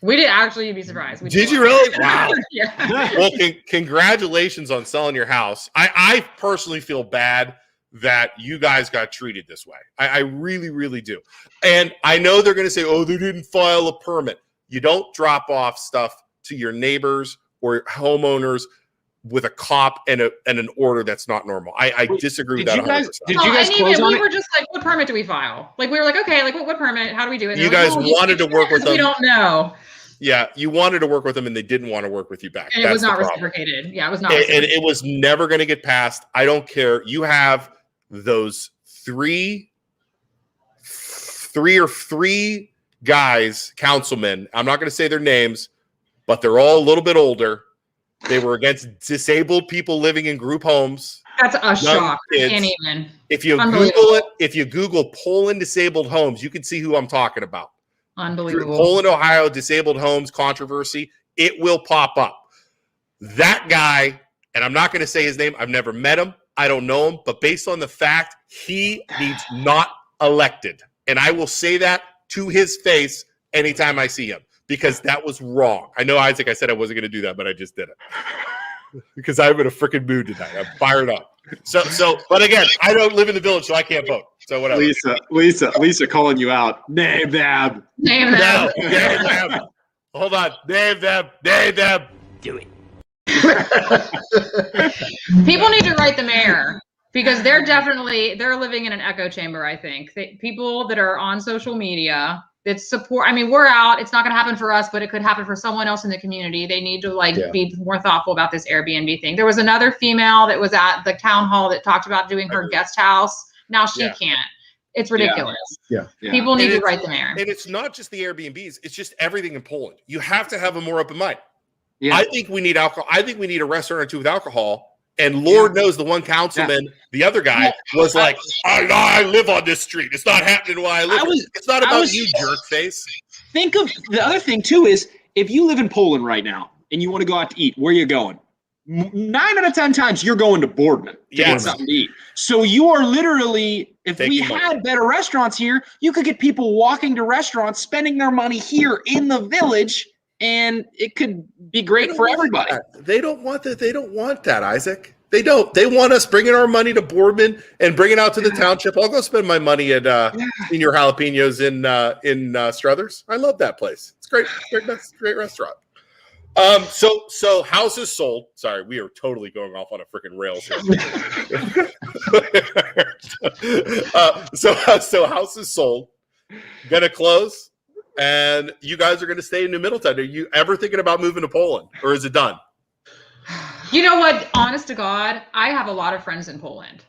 We did actually. You'd be surprised. We Did a you lot. really? Wow. Yeah. Well, congratulations on selling your house. I personally feel bad that you guys got treated this way. I really, really do. And I know they're going to say, oh, they didn't file a permit. You don't drop off stuff to your neighbors or homeowners with a cop and an order that's not normal. I disagree with that 100%. Did you guys close on we it? were just like, what permit do we file? Like, we were like, okay, like what permit? How do we do it? And You they're guys like, wanted to work with them. We don't know. Yeah, you wanted to work with them and they didn't want to work with you back. And it was not reciprocated. Yeah, it was not And reciprocated. it was never going to get passed. I don't care. You have those three guys, councilmen. I'm not going to say their names, but they're all a little bit older. They were against disabled people living in group homes. That's a shock. I kids. can't even. If you Google it, if you Google Poland disabled homes, you can see who I'm talking about. Unbelievable. Poland, Ohio, disabled homes controversy. It will pop up. That guy, and I'm not going to say his name. I've never met him. I don't know him. But based on the fact, he needs not elected. And I will say that to his face anytime I see him, because that was wrong. I know, Isaac, I said I wasn't going to do that, but I just did it. Because I'm in a freaking mood tonight. I'm fired up. But again, I don't live in the village, so I can't vote. So whatever. Lisa calling you out. Name them. Name them. No, name them. Hold on. Name them. Name them. Do it. People need to write the mayor because they're living in an echo chamber. I think people that are on social media that support. I mean, we're out. It's not going to happen for us, but it could happen for someone else in the community. They need to be more thoughtful about this Airbnb thing. There was another female that was at the town hall that talked about doing her guest house. Now she can't. It's ridiculous. Yeah. People need to write the mayor. And it's not just the Airbnbs. It's just everything in Poland. You have to have a more open mind. Yeah. I think we need alcohol. I think we need a restaurant or two with alcohol. And Lord knows the one councilman, the other guy, was like, I live on this street. It's not happening while I live here. It's not about you, jerk face. Think of the other thing, too, is if you live in Poland right now and you want to go out to eat, where are you going? 9 out of 10 times you're going to Boardman to get something to eat. So you are literally, if we had better restaurants here, you could get people walking to restaurants, spending their money here in the village, and it could be great for everybody. They don't want that. They don't want that, Isaac. They don't. They want us bringing our money to Boardman and bringing it out to the township. I'll go spend my money at Senior Jalapenos in Struthers. I love that place. It's great. Great restaurant. So house is sold. Sorry, we are totally going off on a freaking rails here. So house is sold. Gonna close, and you guys are gonna stay in New Middletown. Are you ever thinking about moving to Poland, or is it done? You know what? Honest to God, I have a lot of friends in Poland.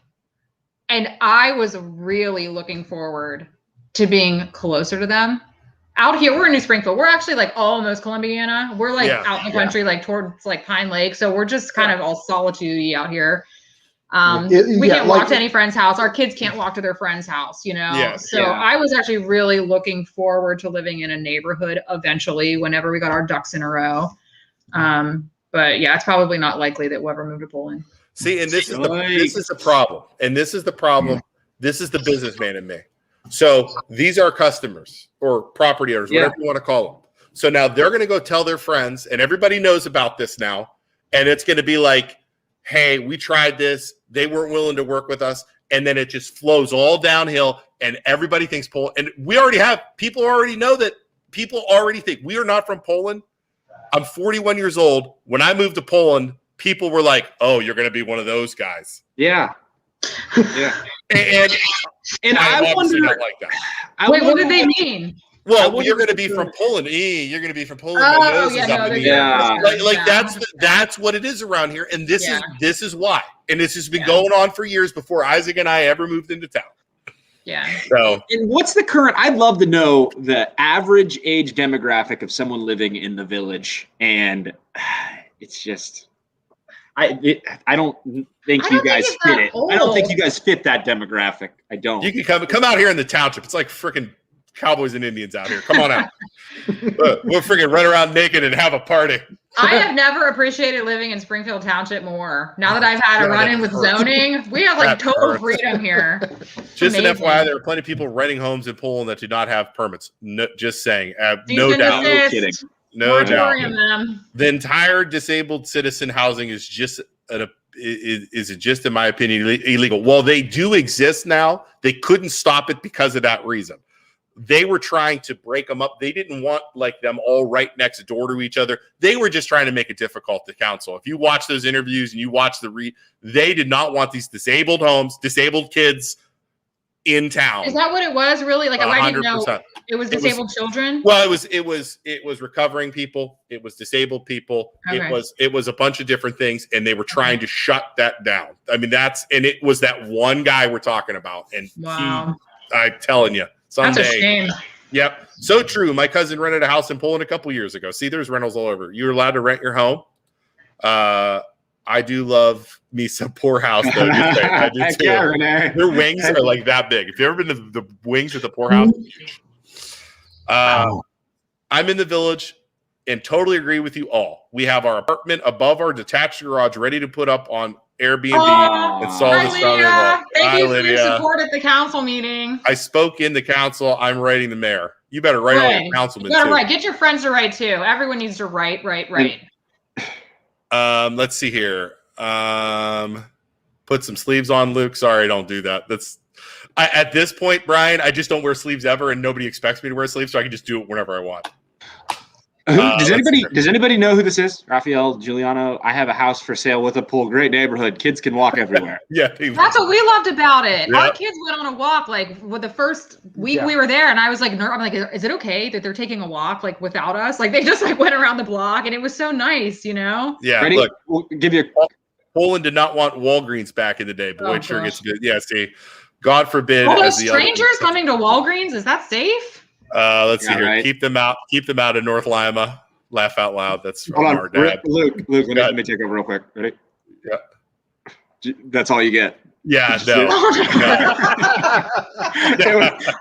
And I was really looking forward to being closer to them out here, we're in New Springfield. We're actually like almost Columbiana. We're like out in the country, like towards like Pine Lake. So we're just kind of all solitude out here. We can't walk to any friend's house. Our kids can't walk to their friend's house, you know? I was actually really looking forward to living in a neighborhood eventually whenever we got our ducks in a row. But yeah, it's probably not likely that we'll ever move to Poland. See, and this is the problem. And this is the problem. This is the businessman in me. So these are customers or property owners, whatever you want to call them. So now they're going to go tell their friends, and everybody knows about this now. And it's going to be like, hey, we tried this. They weren't willing to work with us. And then it just flows all downhill, and everybody thinks Poland. And we already have people already know that people already think we are not from Poland. I'm 41 years old. When I moved to Poland, people were like, oh, you're going to be one of those guys. Yeah. Yeah. And I wonder, not like that. Wait, what did they mean? Well, you're going to be from Poland. You're going to be from Poland. Oh, That's what it is around here, and this is why. And this has been going on for years before Isaac and I ever moved into town. Yeah. So, and what's the current? I'd love to know the average age demographic of someone living in the village, and it's just. I don't think you guys fit it. I don't think you guys fit that demographic. I don't. You can come out here in the township. It's like freaking cowboys and Indians out here. Come on out. We'll freaking run around naked and have a party. I have never appreciated living in Springfield Township more. Now that I've had a run-in with zoning, we have like total freedom here. Just an FYI, there are plenty of people renting homes in Poland that do not have permits. No, just saying. No doubt. No kidding. No doubt. The entire disabled citizen housing is just in my opinion illegal. Well, they do exist now. They couldn't stop it because of that reason. They were trying to break them up. They didn't want like them all right next door to each other. They were just trying to make it difficult to counsel. If you watch those interviews and you watch they did not want these disabled homes, disabled kids in town. Is that what it was? Really? Like I didn't know it was disabled children. Well, it was recovering people. It was disabled people. Okay. It was a bunch of different things, and they were trying to shut that down. I mean, it was that one guy we're talking about, and wow. I'm telling you, someday. That's a shame. Yep, so true. My cousin rented a house in Poland a couple years ago. See, there's rentals all over. You're allowed to rent your home. I do love me some poorhouse though. I do too. Their wings are like that big. If you've ever been to the wings at the poorhouse, I'm in the village and totally agree with you all. We have our apartment above our detached garage ready to put up on Airbnb and solve this problem. Thank you for your support at the council meeting. I spoke in the council. I'm writing the mayor. You better write all the councilmen too. Right. Get your friends to write too. Everyone needs to write. Let's see here. Put some sleeves on, Luke. Sorry, don't do that. At this point, Brian, I just don't wear sleeves ever, and nobody expects me to wear sleeves, so I can just do it whenever I want. Does anybody know who this is? Raphael Giuliano. I have a house for sale with a pool. Great neighborhood. Kids can walk everywhere. That's what we loved about it. Yep. Our kids went on a walk like with the first week we were there, and I was like, I'm like, is it okay that they're taking a walk like without us? Like they just like went around the block, and it was so nice, you know. Yeah. Ready? Look, we'll give you. Poland did not want Walgreens back in the day, but it sure gets good. Yeah. See, God forbid. All those strangers coming to Walgreens, is that safe? Let's see here. Right. Keep them out. Keep them out of North Lima. Laugh out loud. That's from our dad. Luke, let me take over real quick. Ready? Yeah. That's all you get. Yeah, no.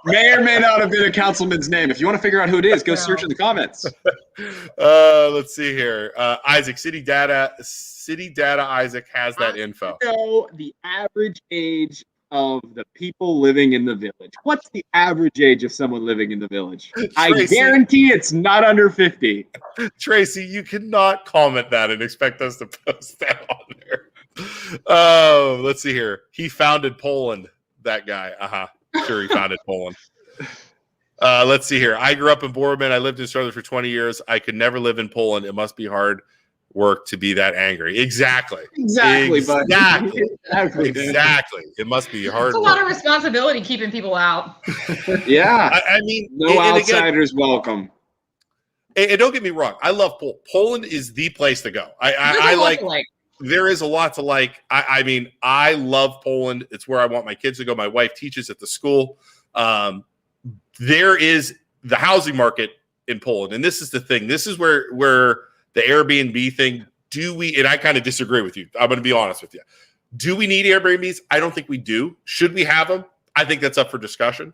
May or may not have been a councilman's name. If you want to figure out who it is, go search in the comments. Let's see here. Isaac, City Data Isaac has that info. So the average age of the people living in the village. What's the average age of someone living in the village? Tracy, I guarantee it's not under 50. Tracy, you cannot comment that and expect us to post that on there. Let's see here. He founded Poland, that guy. Sure, he founded Poland. Let's see here. I grew up in Borman. I lived in Southern for 20 years. I could never live in Poland. It must be hard work to be that angry. Exactly. Exactly. It must be hard. It's a lot of responsibility keeping people out. Yeah. I mean, no outsiders welcome. And don't get me wrong. I love Poland. Poland is the place to go. I like. There is a lot to like. I mean, I love Poland. It's where I want my kids to go. My wife teaches at the school. There is the housing market in Poland, and this is the thing. This is where the Airbnb thing. And I kind of disagree with you. I'm going to be honest with you. Do we need Airbnbs? I don't think we do. Should we have them? I think that's up for discussion.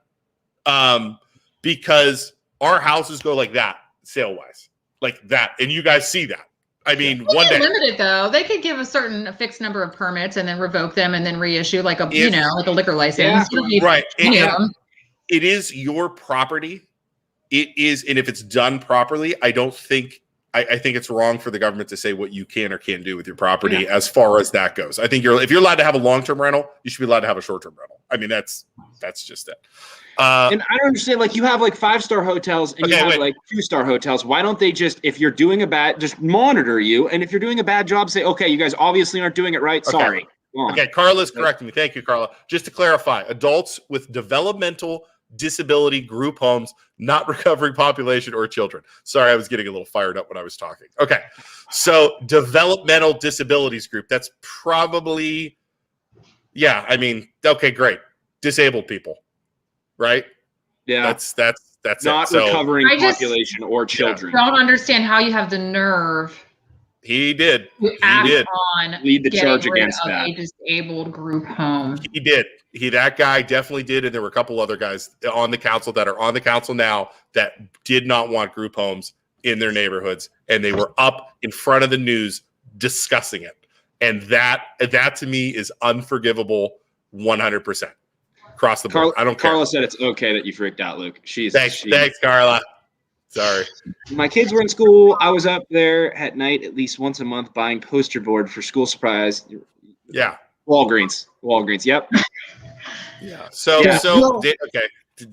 Because our houses go like that, sale-wise, like that, and you guys see that. I mean, one day limit it though. They could give a fixed number of permits and then revoke them and then reissue like a like a liquor license. Yeah, right. It is your property. It is, and if it's done properly, I don't think. I think it's wrong for the government to say what you can or can't do with your property as far as that goes. I think if you're allowed to have a long-term rental, you should be allowed to have a short-term rental. I mean, that's just it. And I don't understand, like you have like 5-star hotels and you have like 2-star hotels. Why don't they just, if you're doing just monitor you, and if you're doing a bad job, say, okay, you guys obviously aren't doing it right. Sorry. Okay, Carla's correcting me. Thank you, Carla. Just to clarify, adults with developmental disability group homes, not recovering population or children. Sorry, I was getting a little fired up when I was talking. Okay, so developmental disabilities group. That's probably, I mean, okay, great. Disabled people, right? Yeah, that's not it. recovering population or children. Don't understand how you have the nerve. He did. On lead the charge against a disabled group home. He did. That guy definitely did, and there were a couple other guys on the council that are on the council now that did not want group homes in their neighborhoods, and they were up in front of the news discussing it. And that to me is unforgivable, 100% across the board. I don't care. Carla said it's okay that you freaked out, Luke. Thanks, Carla. Sorry. My kids were in school. I was up there at night at least once a month buying poster board for school supplies. Yeah. Walgreens. Yep. Yeah. Okay.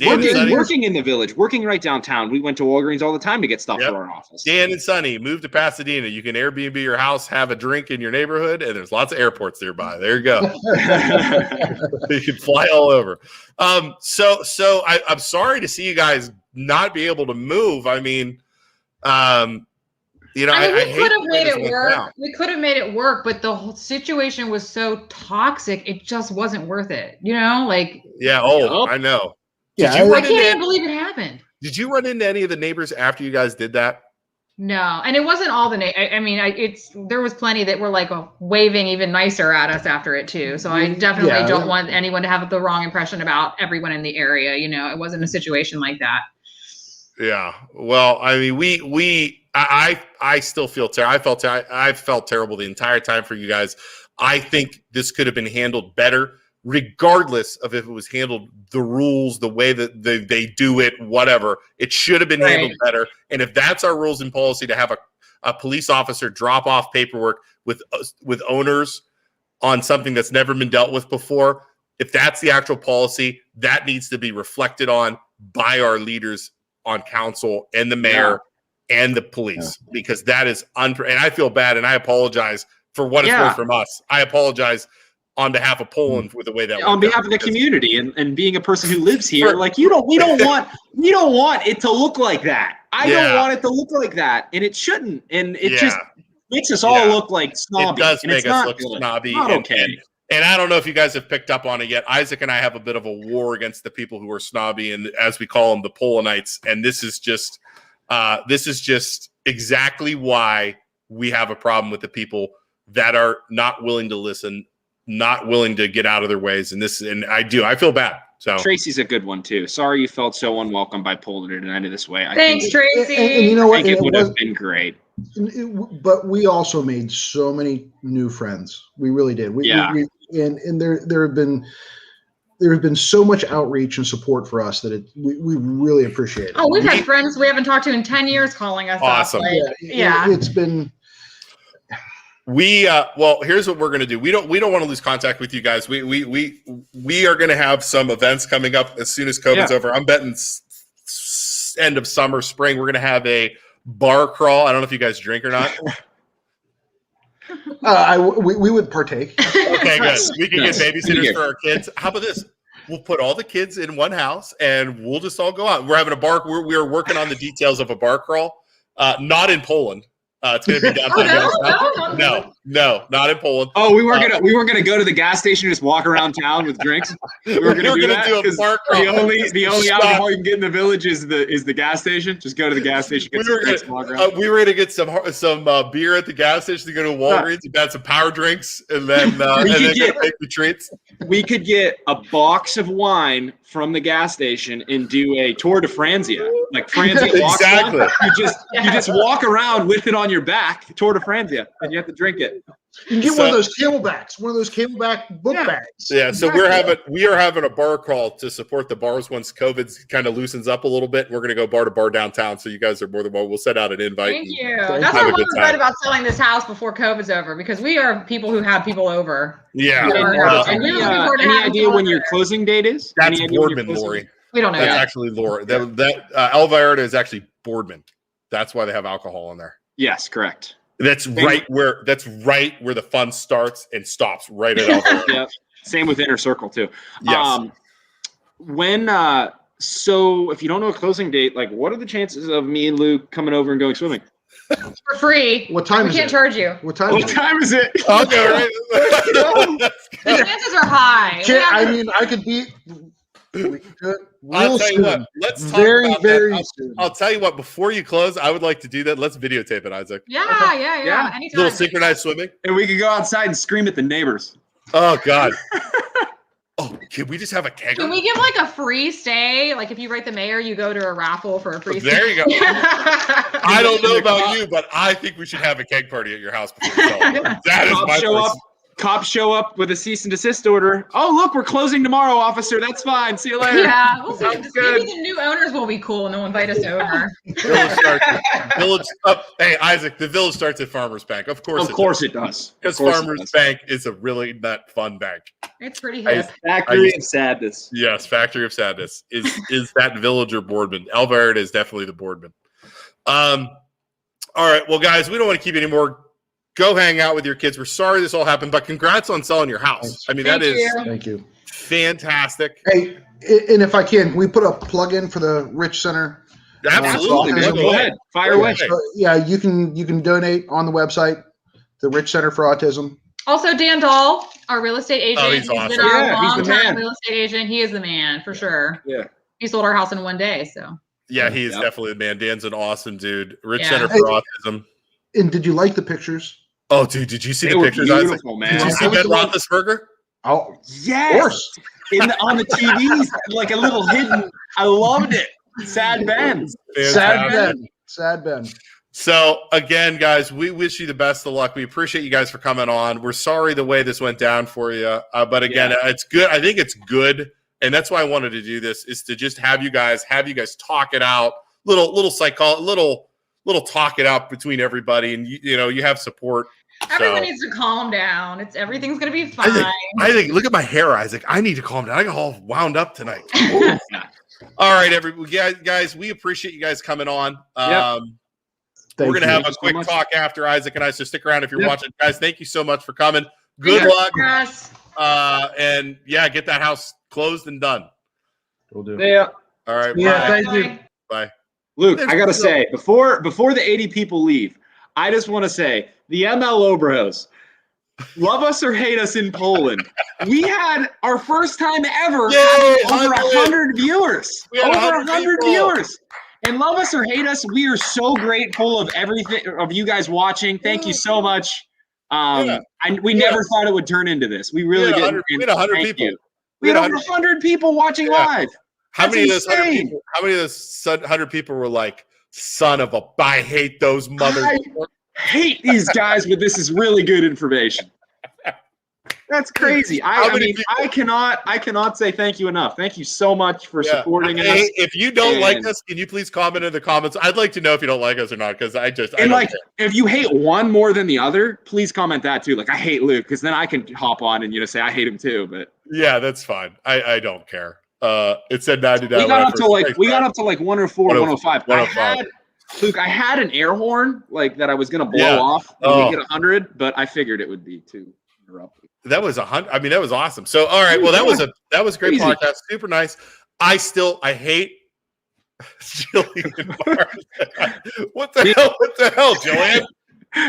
Working in the village, working right downtown. We went to Walgreens all the time to get stuff for our office. Dan and Sunny, move to Pasadena. You can Airbnb your house, have a drink in your neighborhood, and there's lots of airports nearby. There you go. You can fly all over. So I'm sorry to see you guys not be able to move. I mean, we could have made it work. We could have made it work, but the whole situation was so toxic, it just wasn't worth it. You know, like I know. I can't even believe it happened. Did you run into any of the neighbors after you guys did that? No, and it wasn't all the there was plenty that were like waving even nicer at us after it too. So I definitely don't want anyone to have the wrong impression about everyone in the area. You know, it wasn't a situation like that. Yeah. Well, I mean, I still feel terrible. I felt terrible the entire time for you guys. I think this could have been handled better, regardless of if it was handled the rules, the way that they do it, whatever. It should have been handled better. And if that's our rules and policy to have a police officer drop off paperwork with owners on something that's never been dealt with before, if that's the actual policy, that needs to be reflected on by our leaders on council and the mayor and the police, because that is and I feel bad, and I apologize for what it's worth from us. I apologize on behalf of Poland with the way that on behalf of the community and being a person who lives here. Like we don't want it to look like that. I don't want it to look like that, and it shouldn't. And it just makes us all look like snobby. It does and make it's us not look good. snobby. Not okay. And I don't know if you guys have picked up on it yet. Isaac and I have a bit of a war against the people who are snobby, and as we call them, the Polonites. And this is just exactly why we have a problem with the people that are not willing to listen, not willing to get out of their ways. And I feel bad. So Tracy's a good one too. Sorry you felt so unwelcome by Poland in any of this way. Thanks, Tracy. And you know what? I think it would have been great. But we also made so many new friends. We really did. And there have been so much outreach and support for us that we really appreciate it. Oh, we've had friends we haven't talked to in 10 years calling us awesome. Up. It's been. Well, here's what we're going to do. We don't want to lose contact with you guys. We are going to have some events coming up as soon as COVID's over. I'm betting end of summer, spring. We're going to have a bar crawl. I don't know if you guys drink or not. We would partake. Okay, good. We can get babysitters for our kids. How about this? We'll put all the kids in one house and we'll just all go out. We're having a bar. We are working on the details of a bar crawl. Not in Poland. It's going to be downtown. No, not in Poland. Oh, we weren't gonna go to the gas station and just walk around town with drinks. We were gonna do that because the only alcohol you can get in the village is the gas station. Just go to the gas station. Get some drinks and walk around. We were gonna get some beer at the gas station to go to Walgreens and got some power drinks, and then take the treats. We could get a box of wine from the gas station and do a tour de Franzia, like Franzia walks. Exactly. You just walk around with it on your back, tour de Franzia, and you have to drink it. You can get one of those camelback book bags. Yeah, so we are having a bar crawl to support the bars once COVID kind of loosens up a little bit. We're going to go bar to bar downtown, so you guys are more than welcome. We'll send out an invite. Thank you. That's what I'm excited about selling this house before COVID's over, because we are people who have people over. Yeah. Any idea when your closing date is? That's Boardman, Lori. We don't know. That's actually Laura. That El Vallarta is actually Boardman. That's why they have alcohol in there. Yes, correct. That's right where the fun starts and stops, right at El Vallarta. Yep. Same with Inner Circle too. Yes. So if you don't know a closing date, like what are the chances of me and Luke coming over and going swimming? For free. What time is it? We can't charge you. What time is it? Okay, right. The chances are high. I mean, I could be. We could do it I'll real tell you soon. what. Let's talk very, about very that. soon. I'll tell you what. Before you close, I would like to do that. Let's videotape it, Isaac. Yeah. Anytime. Little synchronized swimming, and we could go outside and scream at the neighbors. Oh God. Oh, can we just have a kegger? Can we give like a free stay? Like if you write the mayor, you go to a raffle for a free stay. There you go. I don't know about you, but I think we should have a keg party at your house before we sell. That is my place. Cops show up with a cease and desist order. Oh, look, we're closing tomorrow, officer. That's fine. See you later. Yeah, we'll see. Maybe the new owners will be cool and they'll invite us over. Hey, Isaac, the village starts at Farmers Bank. Of course it does. Because Farmers Bank is a really nut fun bank. It's pretty hip. Factory of Sadness. Yes, Factory of Sadness. Is that village or Boardman? El Vallarta is definitely the Boardman. All right, well, guys, we don't want to keep any more. Go hang out with your kids. We're sorry this all happened, but congrats on selling your house. I mean, Thank you. Fantastic. Hey, and if I can we put a plug in for the Rich Center? Absolutely. Go ahead. Fire away. So, yeah, you can donate on the website, the Rich Center for Autism. Also, Dan Dahl, our real estate agent. He's awesome. Been our he's the man. long-time real estate agent. He is the man for sure. Yeah. He sold our house in one day. So. Yeah, he is definitely the man. Dan's an awesome dude. Rich Yeah. Center for Autism. And did you like the pictures? Oh, dude, did you see They the were pictures? beautiful, man. Did you see Ben Roethlisberger? Oh, yes. Of course. On the TVs, like a little hidden. I loved it. Sad Ben. Sad Ben. So again, guys, we wish you the best of luck. We appreciate you guys for coming on. We're sorry the way this went down for you, but again, it's good. I think it's good, and that's why I wanted to do this, is to just have you guys talk it out, little talk it out between everybody, and you have support. Everyone needs to calm down. Everything's gonna be fine. I think. Look at my hair, Isaac. I need to calm down. I got all wound up tonight. All right, guys. We appreciate you guys coming on. We're gonna have a quick talk after Isaac and I. So stick around if you're watching, guys. Thank you so much for coming. Good luck. And get that house closed and done. We'll do. Yeah. All right. Yeah. Bye. Thank you. Bye. Luke, I gotta say, before the 80 people leave, I just want to say the MLO Bros, love us or hate us in Poland. We had our first time ever having over 100 viewers. Over 100 viewers. And love us or hate us, we are so grateful of everything, of you guys watching. Thank you so much. We never thought it would turn into this. We really did. We had 100 people. We had over 100 people watching live. How many of those 100 people were like, son of a, I hate those mothers. I hate these guys, but this is really good information. That's crazy. I cannot say thank you enough. Thank you so much for supporting us. If you don't like us, can you please comment in the comments? I'd like to know if you don't like us or not, because if you hate one more than the other, please comment that too. Like, I hate Luke, because then I can hop on and say I hate him too. But yeah, that's fine. I don't care. It said 99. We got up to like 104, 105. Luke, I had an air horn that I was gonna blow off when we hit 100, but I figured it would be too interrupted. That was 100. I mean, that was awesome. So, all right. Well, that was a great podcast. Super nice. I hate Jillian Barr. What the hell, Jillian?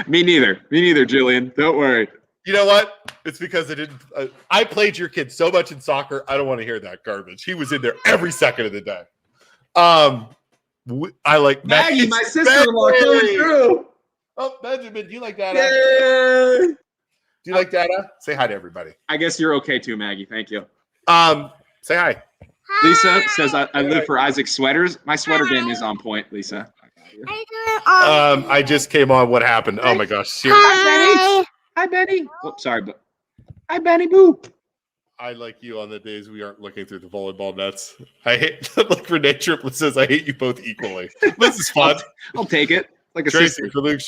Me neither, Jillian. Don't worry. You know what? It's because I didn't. I played your kid so much in soccer. I don't want to hear that garbage. He was in there every second of the day. I like Maggie, my sister-in-law coming through. Oh, Benjamin, do you like Dada? Yay! Do you like Dada? Say hi to everybody. I guess you're okay too, Maggie. Thank you. Say hi. Lisa says I live for Isaac's sweaters. My sweater game is on point, Lisa. I just came on. What happened? Oh my gosh. Hi, Benny. Oh, sorry, but hi, Benny Boo. I like you on the days we aren't looking through the volleyball nets. I hate, like Renee Triplett says, I hate you both equally. This is fun. I'll take it. Like a Tracy, sister. for Luke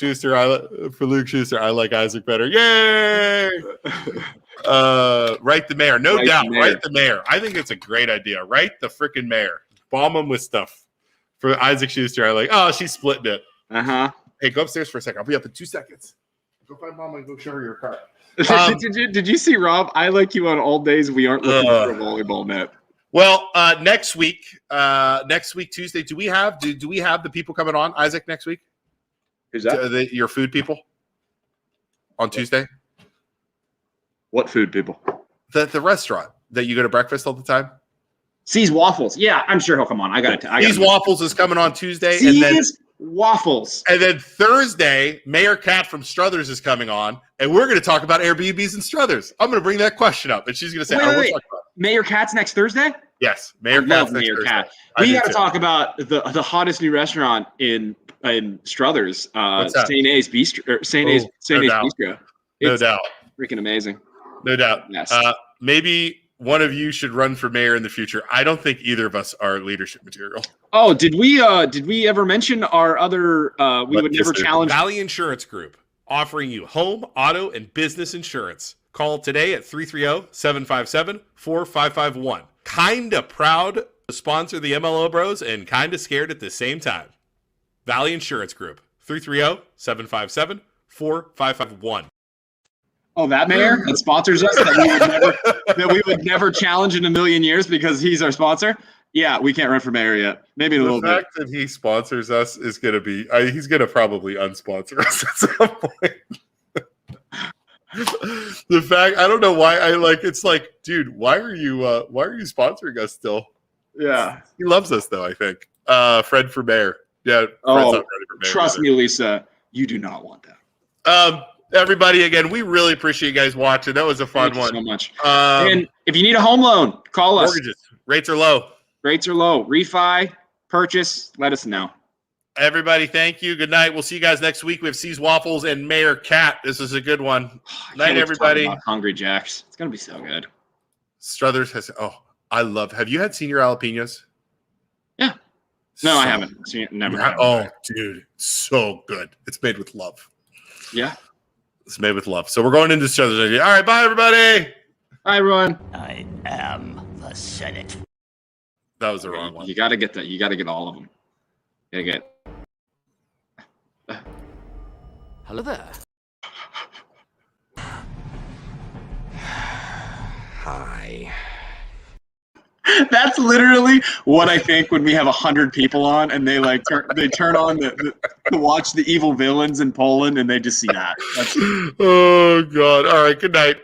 Schuster, I like Isaac better. Yay! Write the mayor, no doubt. Write the mayor. I think it's a great idea. Write the freaking mayor. Bomb him with stuff. For Isaac Schuster, I like. Oh, she's splitting it. Hey, go upstairs for a second. I'll be up in 2 seconds. Go find Mama and go show her your car. Did you see Rob? I like you on all days we aren't looking for a volleyball net. Well, next week Tuesday, do we have the people coming on, Isaac, next week? Who's that? Your food people on Tuesday? What food people? The restaurant that you go to breakfast all the time. C's Waffles. Yeah, I'm sure he'll come on. I got it. C's Waffles is coming on Tuesday. C's Waffles. And then Thursday, Mayor Kat from Struthers is coming on, and we're going to talk about Airbnbs and Struthers. I'm going to bring that question up, and she's going to say, wait. Mayor Kat's next Thursday? Yes, Mayor Kat's next Thursday. Kat. We got to talk about the hottest new restaurant in Struthers, St. A's Bistro. St. A's Bistro. No doubt. Freaking amazing. No doubt. Yes. Maybe one of you should run for mayor in the future. I don't think either of us are leadership material. Oh, did we ever mention our other we would never challenge Valley Insurance Group, offering you home, auto, and business insurance. Call today at 330-757-4551. Kinda proud to sponsor the MLO Bros and kinda scared at the same time. Valley Insurance Group, 330-757-4551. Oh, that mayor that sponsors us that we would never challenge in a million years because he's our sponsor. Yeah, we can't run for mayor yet. Maybe a little bit. The fact that he sponsors us is going to be he's going to probably unsponsor us at some point. The fact I don't know why it's like, dude, why are you sponsoring us still? Yeah, he loves us though. I think Fred for mayor. Yeah. Trust me, Lisa, you do not want that. Everybody, again, we really appreciate you guys watching. That was a fun one. Thank you so much. And if you need a home loan, call us. Mortgages rates are low. Refi, purchase. Let us know. Everybody, thank you. Good night. We'll see you guys next week. We have C's Waffles and Mayor Kat. This is a good one. Night, everybody. Hungry Jacks. It's gonna be so good. Struthers has. Oh, I love. Have you had senior jalapenos? Yeah. No, I haven't. Never. Oh, dude, so good. It's made with love. Yeah. It's made with love. So we're going into Struthers. All right, bye, everybody. Bye, everyone. I am the Senate. That was the wrong one. You got to get that. You got to get all of them. You got to get. Hello there. Hi. That's literally what I think when we have 100 people on and they turn on to watch the evil villains in Poland and they just see that. Oh God! All right. Good night.